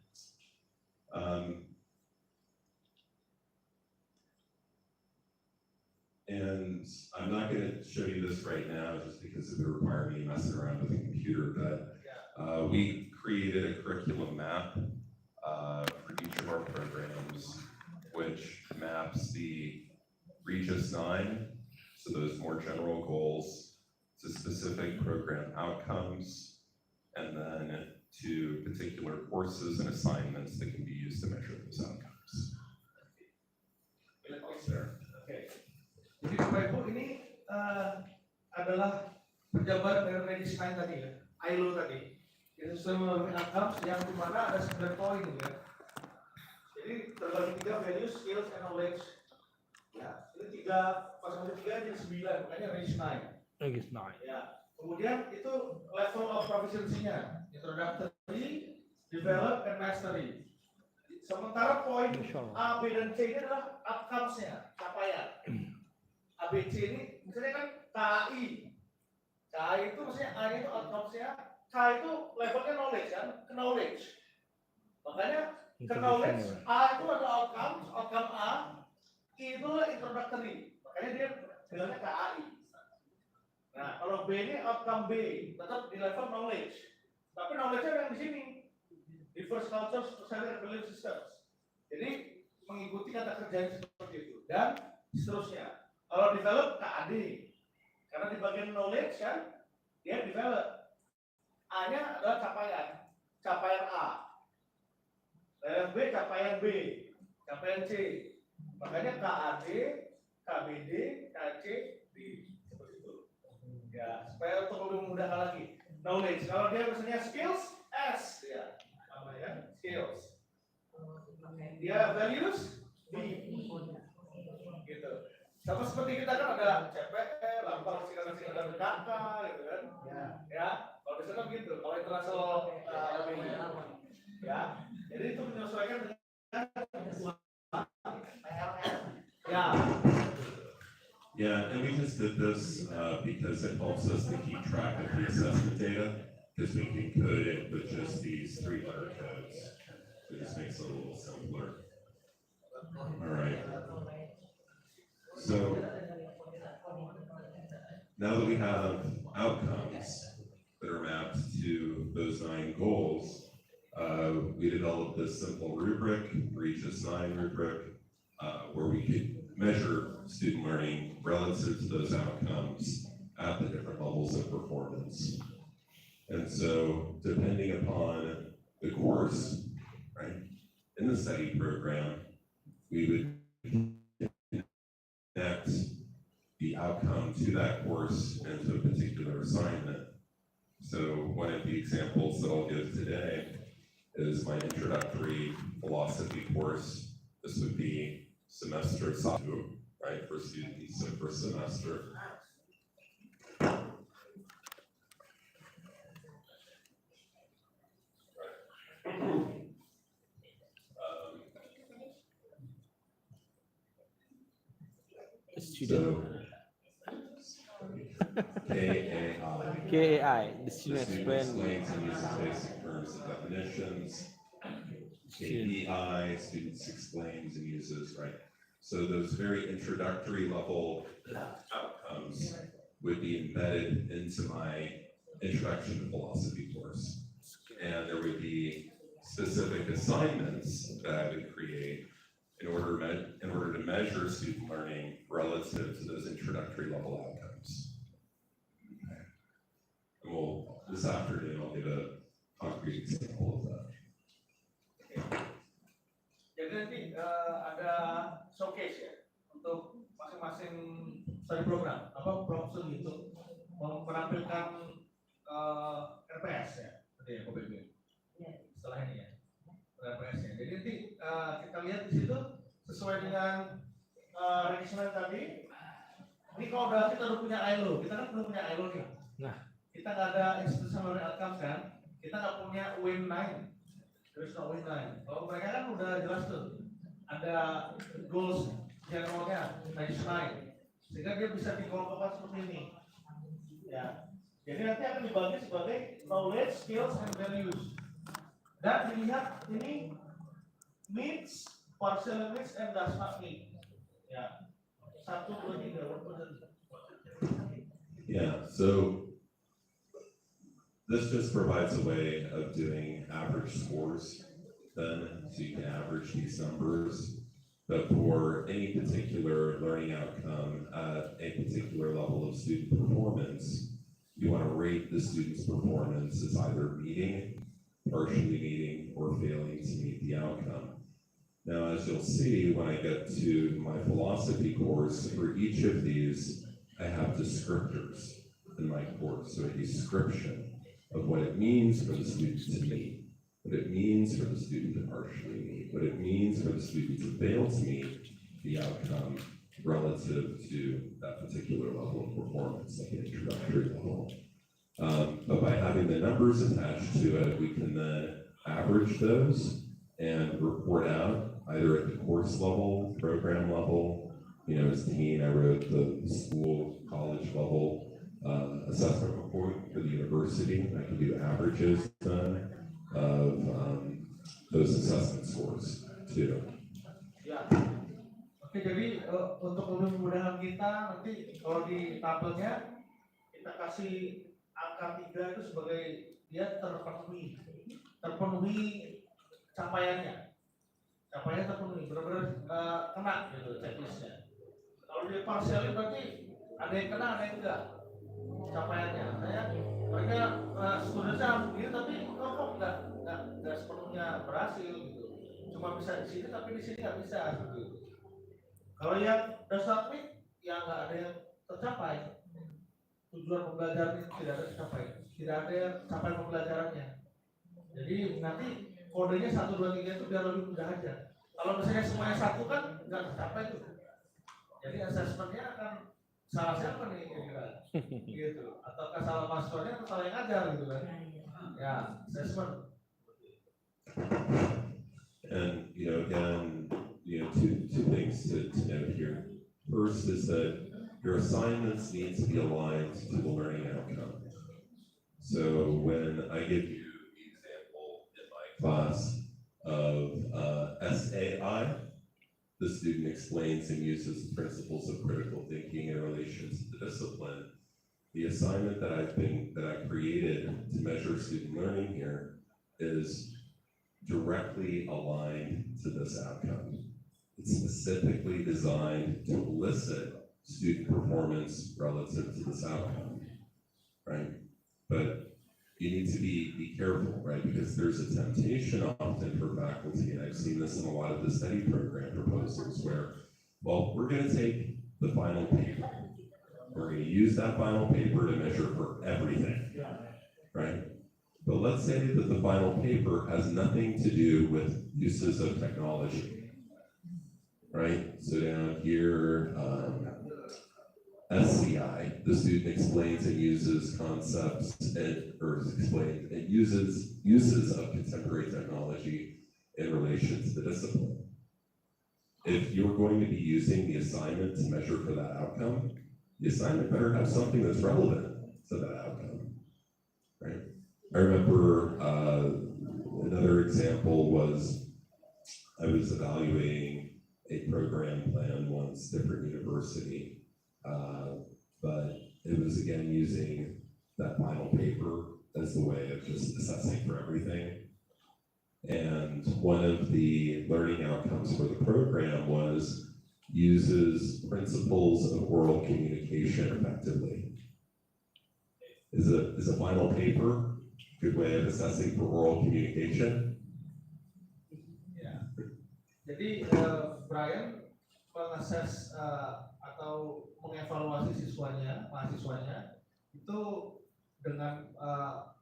Speaker 4: And I'm not going to show you this right now just because it would require me messing around with the computer, but we created a curriculum map for each of our programs, which maps the Regis 9, so those more general goals, to specific program outcomes, and then to particular courses and assignments that can be used to measure those outcomes. Pause there.
Speaker 1: Oke. Jadi Bapak Ibu ini adalah penjabaran dari Regis 9 tadi ya, ILO tadi. Itu semua outcomes yang dimana ada 9 poin ya. Jadi terbagi 3 value, skills, and knowledge. Ya, ini 3 pasang 3 jadi 9, makanya Regis 9.
Speaker 3: Regis 9.
Speaker 1: Ya. Kemudian itu level of proficiency-nya, introductory, develop, and mastery. Sementara poin A, B, dan C ini adalah outcomes-nya, capaian. A, B, C ini misalnya kan KI. KI itu maksudnya A itu outcomes-nya, K itu levelnya knowledge kan, knowledge. Makanya knowledge, A itu adalah outcomes, outcome A, I itu adalah introductory. Makanya dia bilangnya KAI. Nah, kalau B ini outcome B, tetap di level knowledge. Tapi knowledge-nya yang di sini, diverse cultures, society, and belief systems. Jadi mengikuti kata kerjanya seperti itu dan seterusnya. Kalau develop KAD, karena di bagian knowledge kan dia develop. A-nya adalah capaian A. Level B capaian B, capaian C. Makanya KAD, KBD, KC, D. Ya, supaya untuk lebih memudahkan lagi. Knowledge, kalau dia misalnya skills, S ya, namanya skills. Dia values, D. Gitu. Sama seperti kita kan ada CPR, lambang silang dan KK, gitu kan. Ya, kalau di sana begitu. Kalau internasional ya, jadi itu menyesuaikan dengan
Speaker 4: Yeah, and we just did this because it helps us to keep track of the assessment data, because we can code it with just these 3-letter codes. So it just makes it a little simpler. All right. So now that we have outcomes that are mapped to those 9 goals, we developed this simple rubric, Regis 9 rubric, where we could measure student learning relative to those outcomes at the different levels of performance. And so, depending upon the course, right, in the study program, we would connect the outcome to that course and to a particular assignment. So, one of the examples that I'll give today is my introductory philosophy course. This would be semester 2, right, for students, so first semester.
Speaker 3: Student.
Speaker 4: So, KAI.
Speaker 3: KAI, the
Speaker 4: The
Speaker 3: student
Speaker 4: student
Speaker 3: explain.
Speaker 4: explains and uses basic terms and definitions. KPI, students explains and uses, right? So those very introductory level outcomes would be embedded into my introduction to philosophy course. And there would be specific assignments that I would create in order to measure student learning relative to those introductory level outcomes. Okay. And this afternoon, I'll give a concrete example of that.
Speaker 1: Jadi nanti ada showcase ya untuk masing-masing study program, apa profesor gitu menampilkan RPS ya, tadi ya KBB. Setelah ini ya, RPS nya. Jadi nanti kita lihat di situ sesuai dengan registrasi tadi. Ini kalau kita udah punya ILO, kita kan belum punya ILO nih.
Speaker 3: Nah,
Speaker 1: kita nggak ada institutional outcomes kan, kita nggak punya WIN9. Terus no WIN9. Kalau mereka kan udah jelas tuh, ada goals generalnya, baseline, sehingga dia bisa dikelompokkan seperti ini. Ya, jadi nanti akan dibagi sebagai knowledge, skills, and values. Dan dilihat ini meets, partially meets, and does not meet. Ya, 1, 2, 3.
Speaker 4: Yeah, so this just provides a way of doing average scores then, so you can average these numbers. But for any particular learning outcome at a particular level of student performance, you want to rate the student's performance as either meeting, partially meeting, or failing to meet the outcome. Now, as you'll see, when I get to my philosophy course, for each of these, I have descriptors in my course, so a description of what it means for the student to meet, what it means for the student to partially meet, what it means for the student to fail to meet the outcome relative to that particular level of performance, like an introductory level. But by having the numbers attached to it, we can then average those and report out either at the course level, program level. You know, as dean, I wrote the school, college level assessment report for the university. I can do averages then of those assessment scores too.
Speaker 1: Ya. Oke, jadi untuk lebih memudahkan kita nanti kalau di tabelnya kita kasih angka 3 itu sebagai dia terpenuhi capaiannya terpenuhi, benar-benar kena gitu checklistnya. Kalau dia partial berarti ada yang kena, ada yang enggak capaiannya. Mereka studentnya harus begini tapi kok nggak sepenuhnya berhasil gitu. Cuma bisa di sini tapi di sini nggak bisa seperti itu. Kalau yang dasar yang nggak ada yang tercapai, tujuan pembelajaran itu tidak ada tercapai, tidak ada yang capai pembelajarannya. Jadi nanti kodenya 1, 2, 3 itu biar lebih mudah aja. Kalau misalnya semuanya 1 kan nggak tercapai tuh. Jadi asesmennya akan salah siapa nih kira-kira gitu, ataukah salah mahasiswanya atau salah yang ngajar gitu kan? Ya, assessment.
Speaker 4: And again, two things to note here. First is that your assignments need to be aligned to the learning outcome. So when I give you the example in my class of SAI, the student explains and uses the principles of critical thinking in relation to the discipline. The assignment that I created to measure student learning here is directly aligned to this outcome. It's specifically designed to elicit student performance relative to this outcome, right? But you need to be careful, right? Because there's a temptation often for faculty, and I've seen this in a lot of the study program proposals where, well, we're gonna take the final paper. We're gonna use that final paper to measure for everything, right? But let's say that the final paper has nothing to do with uses of technology, right? So down here, SCI, the student explains and uses concepts and uses of contemporary technology in relation to the discipline. If you're going to be using the assignment to measure for that outcome, the assignment better have something that's relevant to that outcome, right? I remember another example was I was evaluating a program plan once, different university, but it was again using that final paper as the way of just assessing for everything. And one of the learning outcomes for the program was uses principles of oral communication effectively. Is a final paper a good way of assessing for oral communication?
Speaker 1: Ya. Jadi Brian mengakses atau mengevaluasi mahasiswanya itu dengan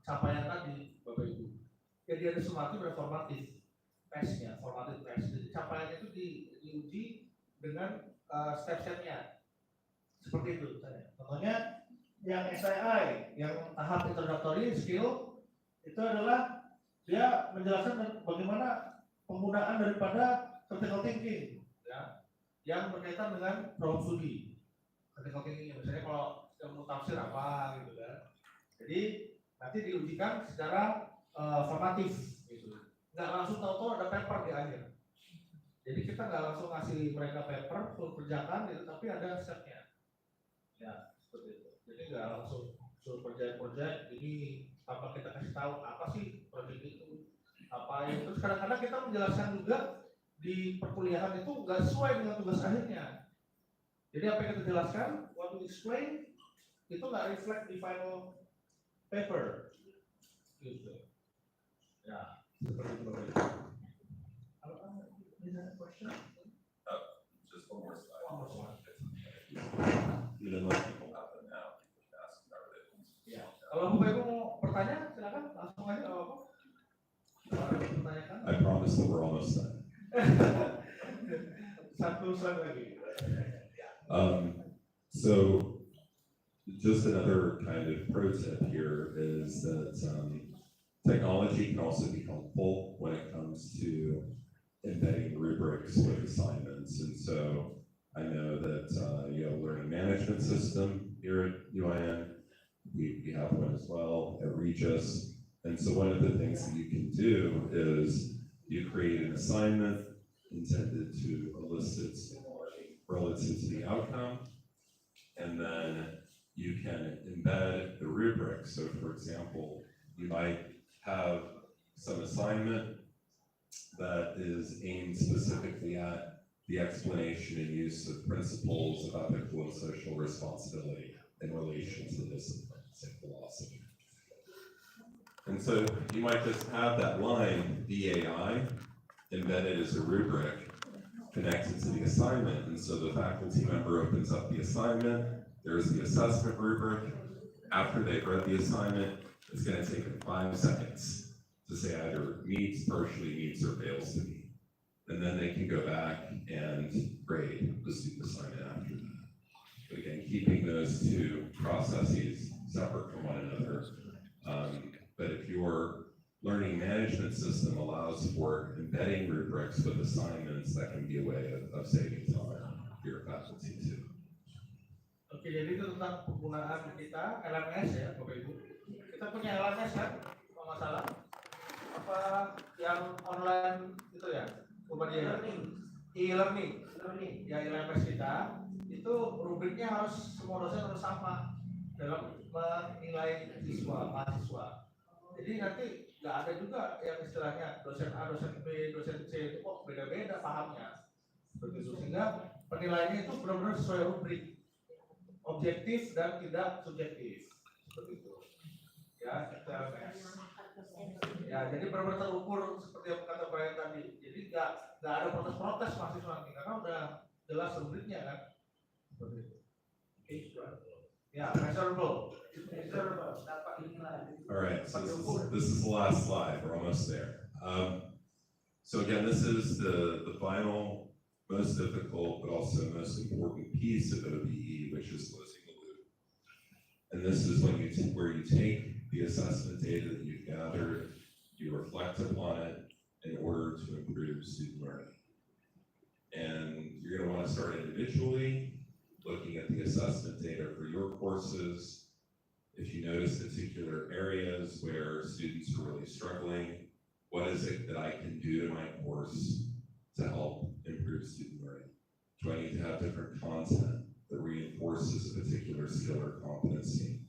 Speaker 1: capaian tadi, Bapak Ibu. Jadi ada sumatif dan formatif testnya, formatif test. Jadi capaiannya itu diuji dengan step-stepnya. Seperti itu misalnya. Contohnya yang SII, yang tahap introductory skill, itu adalah dia menjelaskan bagaimana penggunaan daripada critical thinking, ya, yang berkaitan dengan problem studi. Critical thinking, misalnya kalau ilmu tafsir apa, gitu kan. Jadi nanti diujikan secara formatif, gitu. Nggak langsung tahu-tahu ada paper di akhir. Jadi kita nggak langsung ngasih mereka paper, full kerjakan, gitu, tapi ada stepnya. Ya, seperti itu. Jadi nggak langsung suruh project ini tanpa kita kasih tahu apa sih project itu, apa itu. Terus kadang-kadang kita menjelaskan juga di perkuliahan itu nggak sesuai dengan tugas akhirnya. Jadi apa yang kita jelaskan, what we explain itu nggak reflect di final paper, gitu. Ya, seperti itu. Question?
Speaker 4: Just one more slide.
Speaker 1: One more slide.
Speaker 4: Unless people have them now, you can ask whatever they want.
Speaker 1: Ya. Kalau Bapak Ibu mau bertanya, silakan langsung aja, nggak apa-apa. Pertanyakan.
Speaker 4: I promise that we're almost done.
Speaker 1: Satu slide lagi.
Speaker 4: So just another kind of pro tip here is that technology can also be helpful when it comes to embedding rubrics with assignments. And so I know that you have a learning management system here at UIN. We have one as well at Regis. And so one of the things that you can do is you create an assignment intended to elicit learning relative to the outcome, and then you can embed the rubric. So for example, you might have some assignment that is aimed specifically at the explanation and use of principles of ethical and social responsibility in relation to the disciplines of philosophy. And so you might just have that line, BAI, embedded as a rubric connected to the assignment. And so the faculty member opens up the assignment, there's the assessment rubric. After they've read the assignment, it's going to take them 5 seconds to say either meets, partially meets, or fails to meet. And then they can go back and grade the student assignment after that. But again, keeping those two processes separate from one another. But if your learning management system allows for embedding rubrics with assignments, that can be a way of saving time for your faculty too.
Speaker 1: jadi itu tentang penggunaan kita LMS ya, Bapak Ibu. Kita punya LMS kan, kalau nggak salah. Apa yang online itu ya, Budaya e-learning, ya LMS kita itu rubriknya harus semua dosen harus sama dalam menilai siswa mahasiswa. Jadi nanti nggak ada juga yang istilahnya dosen A, dosen B, dosen C itu kok beda-beda pahamnya. Begitu sehingga penilaiannya itu benar-benar sesuai rubrik, objektif dan tidak subjektif. Seperti itu. Ya, kita LMS. Ya, jadi benar-benar terukur seperti yang kata Bryan tadi. Jadi nggak ada protes-protes mahasiswa nanti karena udah jelas rubriknya kan. Seperti itu. Ya, measurable. Dapat nilai.
Speaker 4: All right, so this is the last slide. We're almost there. So again, this is the final, most difficult, but also most important piece of OBE, which is closing the loop. And this is when where you take the assessment data that you've gathered, you reflect upon it in order to improve student learning. And you're going to want to start individually, looking at the assessment data for your courses. If you notice particular areas where students are really struggling, what is it that I can do in my course to help improve student learning? Do I need to have different content that reinforces a particular skill or competency?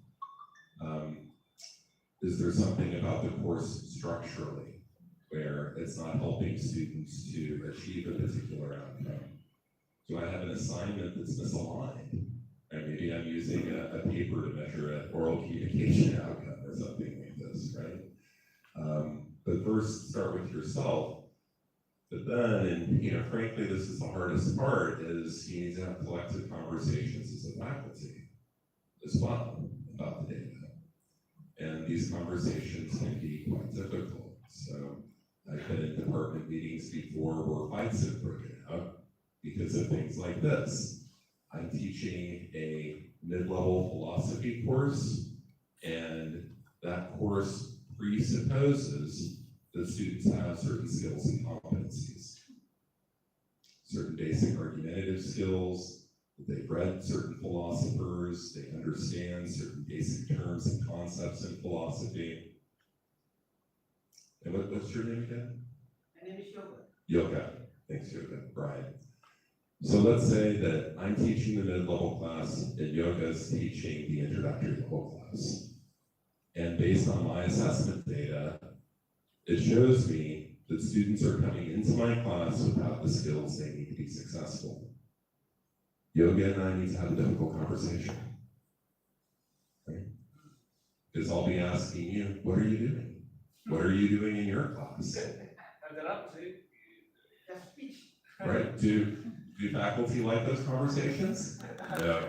Speaker 4: Is there something about the course structurally where it's not helping students to achieve a particular outcome? Do I have an assignment that's misaligned? And maybe I'm using a paper to measure an oral communication outcome or something like this, right? But first, start with yourself. But then, and frankly, this is the hardest part, is you need to have collective conversations as a faculty as well about the data. And these conversations can be quite difficult. So I've been in department meetings before where fights have broken out because of things like this. I'm teaching a mid-level philosophy course, and that course presupposes that students have certain skills and competencies. Certain basic argumentative skills, that they've read certain philosophers, they understand certain basic terms and concepts in philosophy. And what's your name again?
Speaker 2: My name is Yoga.
Speaker 4: Yoga. Thanks, Yoga. Brian. So let's say that I'm teaching the mid-level class and Yoga's teaching the introductory level class. And based on my assessment data, it shows me that students are coming into my class without the skills they need to be successful. Yoga and I need to have a difficult conversation. Right? Because I'll be asking you, what are you doing? What are you doing in your class? Right? Do faculty like those conversations? No.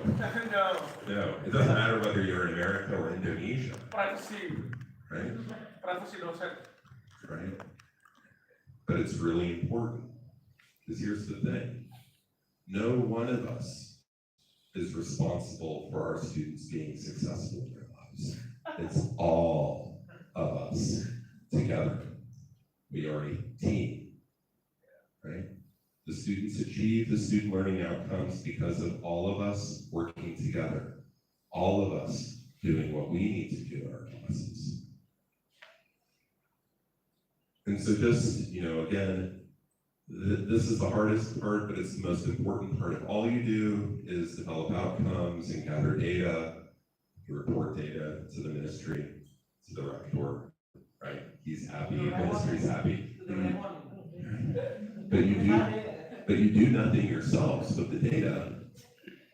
Speaker 4: No. It doesn't matter whether you're in America or Indonesia.
Speaker 1: Privacy.
Speaker 4: Right?
Speaker 1: Privacy dosen.
Speaker 4: Right? But it's really important. Because here's the thing. No one of us is responsible for our students being successful in their lives. It's all of us together. We are a team. Right? The students achieve the student learning outcomes because of all of us working together, all of us doing what we need to do in our classes. And so just, again, this is the hardest part, but it's the most important part. If all you do is develop outcomes and gather data, you report data to the ministry, to the rector, right? He's happy, the ministry's happy. But you do nothing yourselves with the data.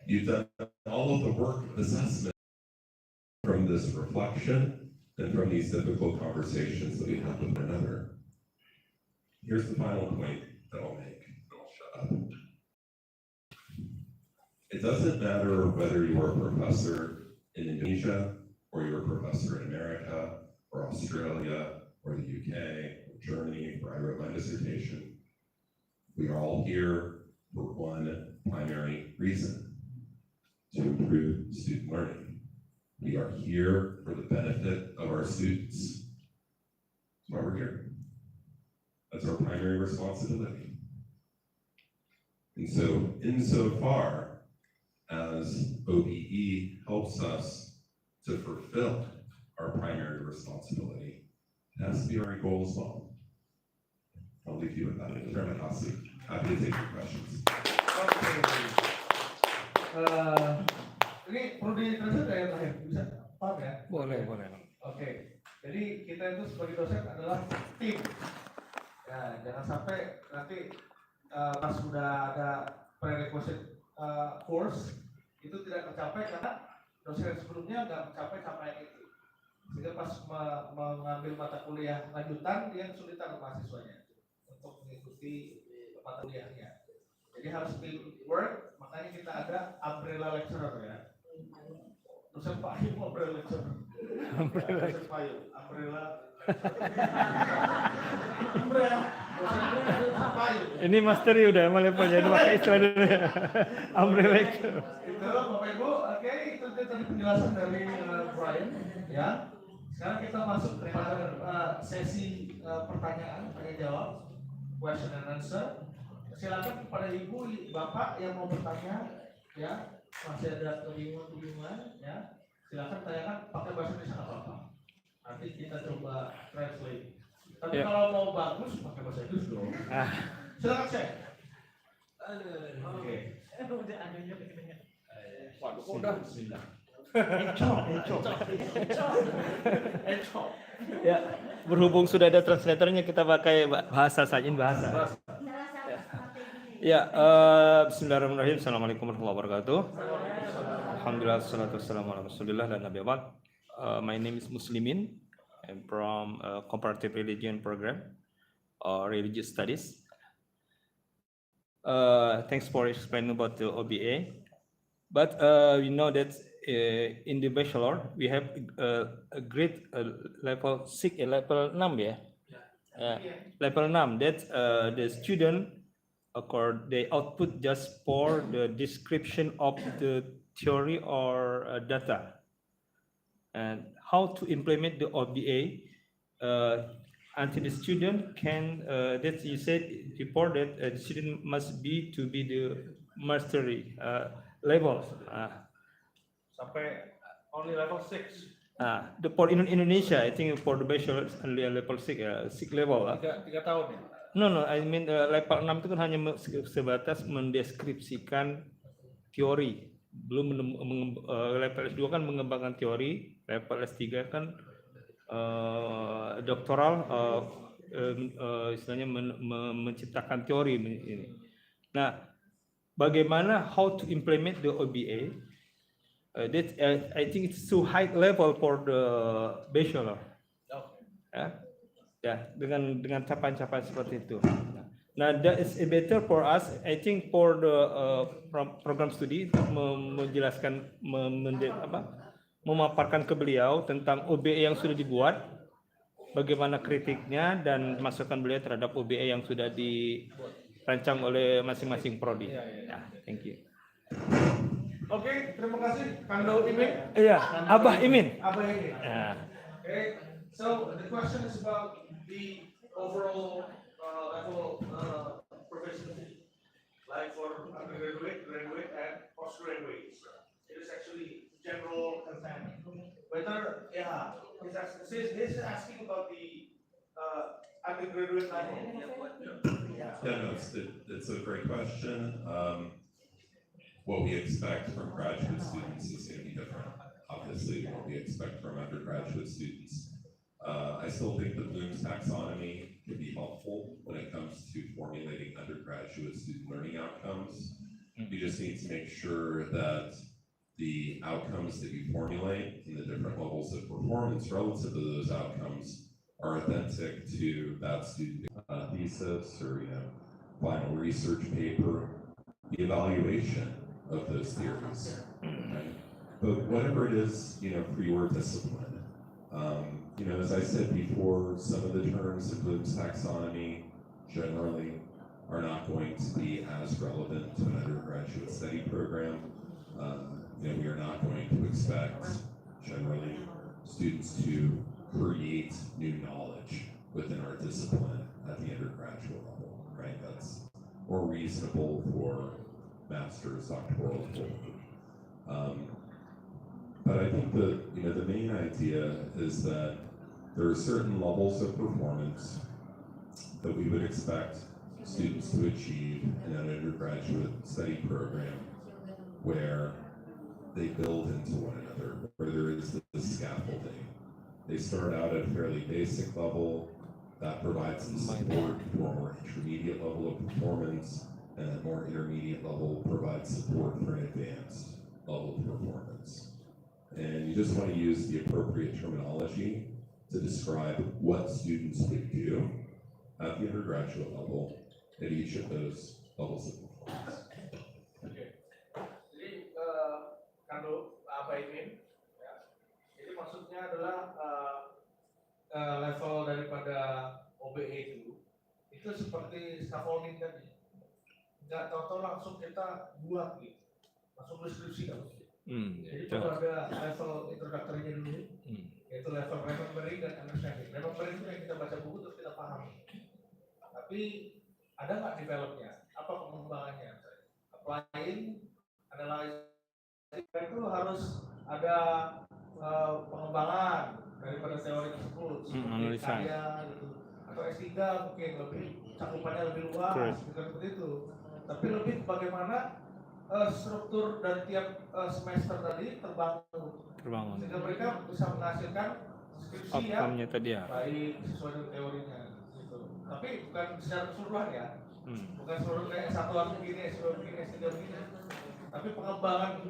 Speaker 4: You've done all of the work of assessment from this reflection and from these difficult conversations that we have with one another. Here's the final point that I'll make, and I'll shut up. It doesn't matter whether you're a professor in Indonesia, or you're a professor in America, or Australia, or the UK, or Germany, where I wrote my dissertation. We are all here for one primary reason: to improve student learning. We are here for the benefit of our students. That's why we're here. That's our primary responsibility. And so, insofar as OBE helps us to fulfill our primary responsibility, it has to be our goal as well. I'll leave you with that. Terima kasih. Happy to take your questions.
Speaker 1: Ini perlu ditranslate ya terakhir, bisa paham ya?
Speaker 3: Boleh.
Speaker 1: Oke, jadi kita itu sebagai dosen adalah tim. Ya, jangan sampai nanti pas sudah ada prerequisite course itu tidak tercapai karena dosen sebelumnya nggak mencapai capaian itu. Sehingga pas mengambil mata kuliah lanjutan dia kesulitan mahasiswanya untuk mengikuti mata kuliahnya. Jadi harus teamwork, makanya kita ada umbrella lecturer ya. Dosen payung umbrella lecturer. Dosen payung, umbrella
Speaker 3: Ini masteri udah emang levelnya udah pakai istilah dulu ya. Umbrella lecture.
Speaker 1: Itu Bapak Ibu, oke, itu tadi penjelasan dari Bryan ya. Sekarang kita masuk kepada sesi pertanyaan, tanya jawab, question and answer. Silakan kepada Ibu, Bapak yang mau bertanya ya, masih ada kebingungan ya. Silakan tanyakan pakai bahasa Indonesia nggak apa-apa. Nanti kita coba translate. Tapi kalau mau bagus pakai bahasa Inggris dong. Silakan cek. Oke. Waduh, udah.
Speaker 3: Ya, berhubung sudah ada translatornya kita pakai bahasa saja bahasa. Ya, bismillahirrahmanirrahim. Assalamualaikum warahmatullahi wabarakatuh. Alhamdulillah, salatu wassalamu ala rasulillah dan nabi abad. My name is Muslimin. I'm from comparative religion program or religious studies. Thanks for explaining about the OBA. But we know that in the bachelor we have a grade level 6, level 6 ya. Level 6 that the student they output just for the description of the theory or data, and how to implement the OBA until the student can that you said before that the student must be the mastery level
Speaker 1: Sampai only level 6.
Speaker 3: For Indonesia I think for the bachelor only level 6 level
Speaker 1: 3 tahun ya.
Speaker 3: No, I mean level 6 itu kan hanya sebatas mendeskripsikan teori. Belum level S2 kan mengembangkan teori, level S3 kan doktoral istilahnya menciptakan teori ini. Nah, bagaimana how to implement the OBA? That I think it's too high level for the bachelor. Ya, dengan capaian-capaian seperti itu. Nah, that is better for us. I think for the program studi menjelaskan, memaparkan ke beliau tentang OBE yang sudah dibuat, bagaimana kritiknya dan masukan beliau terhadap OBE yang sudah dirancang oleh masing-masing prodi. Ya, thank you.
Speaker 1: Oke, terima kasih Kando Imin.
Speaker 3: Iya, Abah Imin.
Speaker 1: Abah Imin.
Speaker 3: Ya.
Speaker 1: Okay, so the question is about the overall level proficiency, like for undergraduate, graduate, and postgraduate. It is actually general consent. Whether, he's asking about the undergraduate level.
Speaker 4: No, it's a great question. What we expect from graduate students is going to be different, obviously, than what we expect from undergraduate students. I still think the Bloom's taxonomy can be helpful when it comes to formulating undergraduate student learning outcomes. You just need to make sure that the outcomes that you formulate and the different levels of performance relative to those outcomes are authentic to that student thesis or final research paper, the evaluation of those theories. Right? But whatever it is, for your discipline, as I said before, some of the terms of Bloom's taxonomy generally are not going to be as relevant to an undergraduate study program. We are not going to expect generally students to create new knowledge within our discipline at the undergraduate level, right? That's more reasonable for master's, doctoral, But I think the main idea is that there are certain levels of performance that we would expect students to achieve in an undergraduate study program where they build into one another, where there is this scaffolding. They start out at a fairly basic level that provides some support for a more intermediate level of performance, and that more intermediate level provides support for an advanced level of performance. And you just want to use the appropriate terminology to describe what students would do at the undergraduate level at each of those levels of performance.
Speaker 1: Oke. Jadi kalau apa ini? Ya. Jadi maksudnya adalah level daripada OBE itu seperti scaffolding tadi. Nggak tahu-tahu langsung kita buat gitu, langsung deskripsi kan. Jadi perlu ada level introductory-nya dulu, yaitu level remembering dan understanding. Remembering itu yang kita baca buku terus kita pahami. Tapi ada nggak developnya? Apa pengembangannya? Applying, analyze, itu harus ada pengembangan daripada teori tersebut, seperti karya gitu. Atau S3 mungkin lebih cakupannya lebih luas, bukan seperti itu. Tapi lebih bagaimana struktur dari tiap semester tadi terbangun. Sehingga mereka bisa menghasilkan skripsi yang baik sesuai dengan teorinya gitu. Tapi bukan secara keseluruhan ya. Bukan seluruh kayak S1 begini, S2 begini, S3 begini. Tapi pengembangan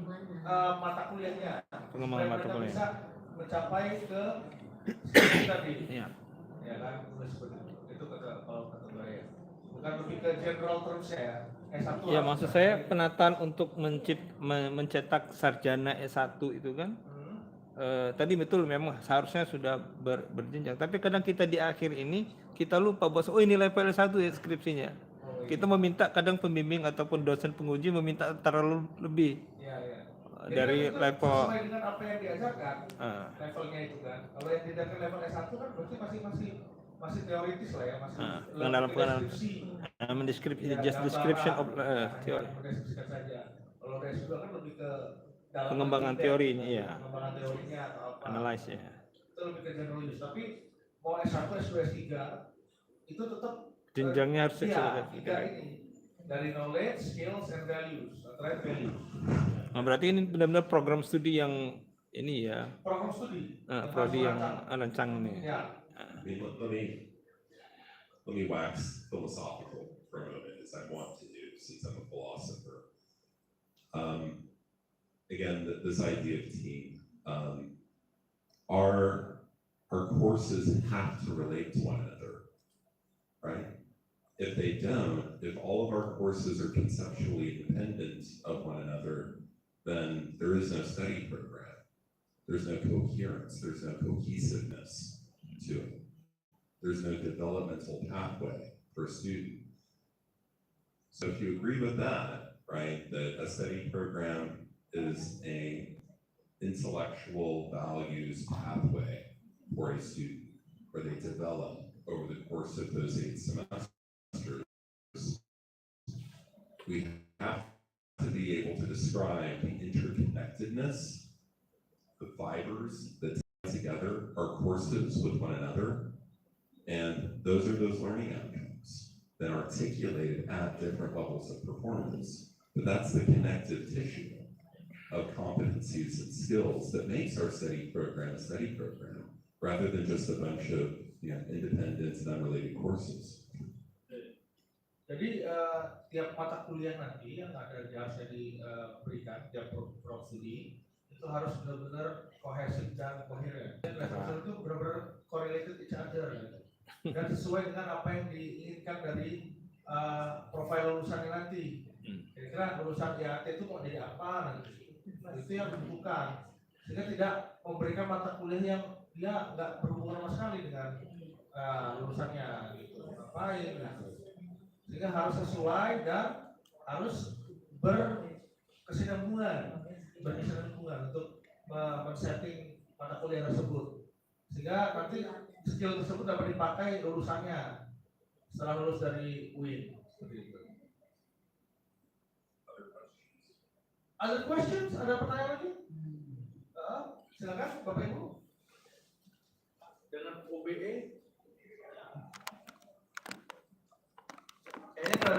Speaker 1: mata kuliahnya. Pengembangan mata kuliah bisa mencapai ke skripsi tadi. Iya. Ya kan, seperti itu kalau kata Bryan. Bukan lebih ke general terms ya. S1 ya, maksud saya penataan untuk mencetak sarjana S1 itu kan tadi betul memang seharusnya sudah berjenjang, tapi kadang kita di akhir ini kita lupa bos, oh ini level S1 ya skripsinya. Kita meminta kadang pembimbing ataupun dosen penguji meminta terlalu lebih dari level sesuai dengan apa yang diajarkan levelnya itu kan. Kalau yang diajarkan level S1 kan berarti masih teoritis lah ya, masih deskripsi. Mendeskripsi, just description of teori. Mendeskripsikan saja. Kalau S2 kan lebih ke dalam pengembangan teorinya, ya. Pengembangan teorinya atau apa. Analyze ya. Itu lebih ke general use. Tapi mau S1, S2, S3 itu tetap jenjangnya harus tiga ini. Dari knowledge, skills, and values, atau values. Nah, berarti ini benar-benar program studi yang ini ya. Program studi. Prodi yang rancang ini. Ya.
Speaker 4: Let me wax philosophical for a moment, as I want to do, since I'm a philosopher. Again, this idea of team. Our courses have to relate to one another, right? If they don't, if all of our courses are conceptually independent of one another, then there is no study program. There's no coherence, there's no cohesiveness to it. There's no developmental pathway for a student. So if you agree with that, right, that a study program is a intellectual values pathway for a student, where they develop over the course of those 8 semesters, we have to be able to describe the interconnectedness, the fibers that tie together our courses with one another. And those are those learning outcomes that are articulated at different levels of performance. But that's the connective tissue of competencies and skills that makes our study program a study program, rather than just a bunch of independent and unrelated courses.
Speaker 1: Jadi tiap mata kuliah nanti yang ada harusnya diberikan tiap program studi itu harus benar-benar kohesif dan koheren. Level itu benar-benar correlated each other ya. Dan sesuai dengan apa yang diinginkan dari profil lulusannya nanti. Kira-kira lulusan IAT itu mau jadi apa nanti? Nah, itu yang dibutuhkan. Sehingga tidak memberikan mata kuliah yang dia nggak berhubungan sama sekali dengan lulusannya gitu. Ngapain gitu. Sehingga harus sesuai dan harus berkesinambungan untuk men-setting mata kuliah tersebut. Sehingga nanti skill tersebut dapat dipakai lulusannya setelah lulus dari UIN seperti itu. Other questions? Ada pertanyaan lagi? Silakan Bapak Ibu. Dengan OBE. Kayaknya terhadap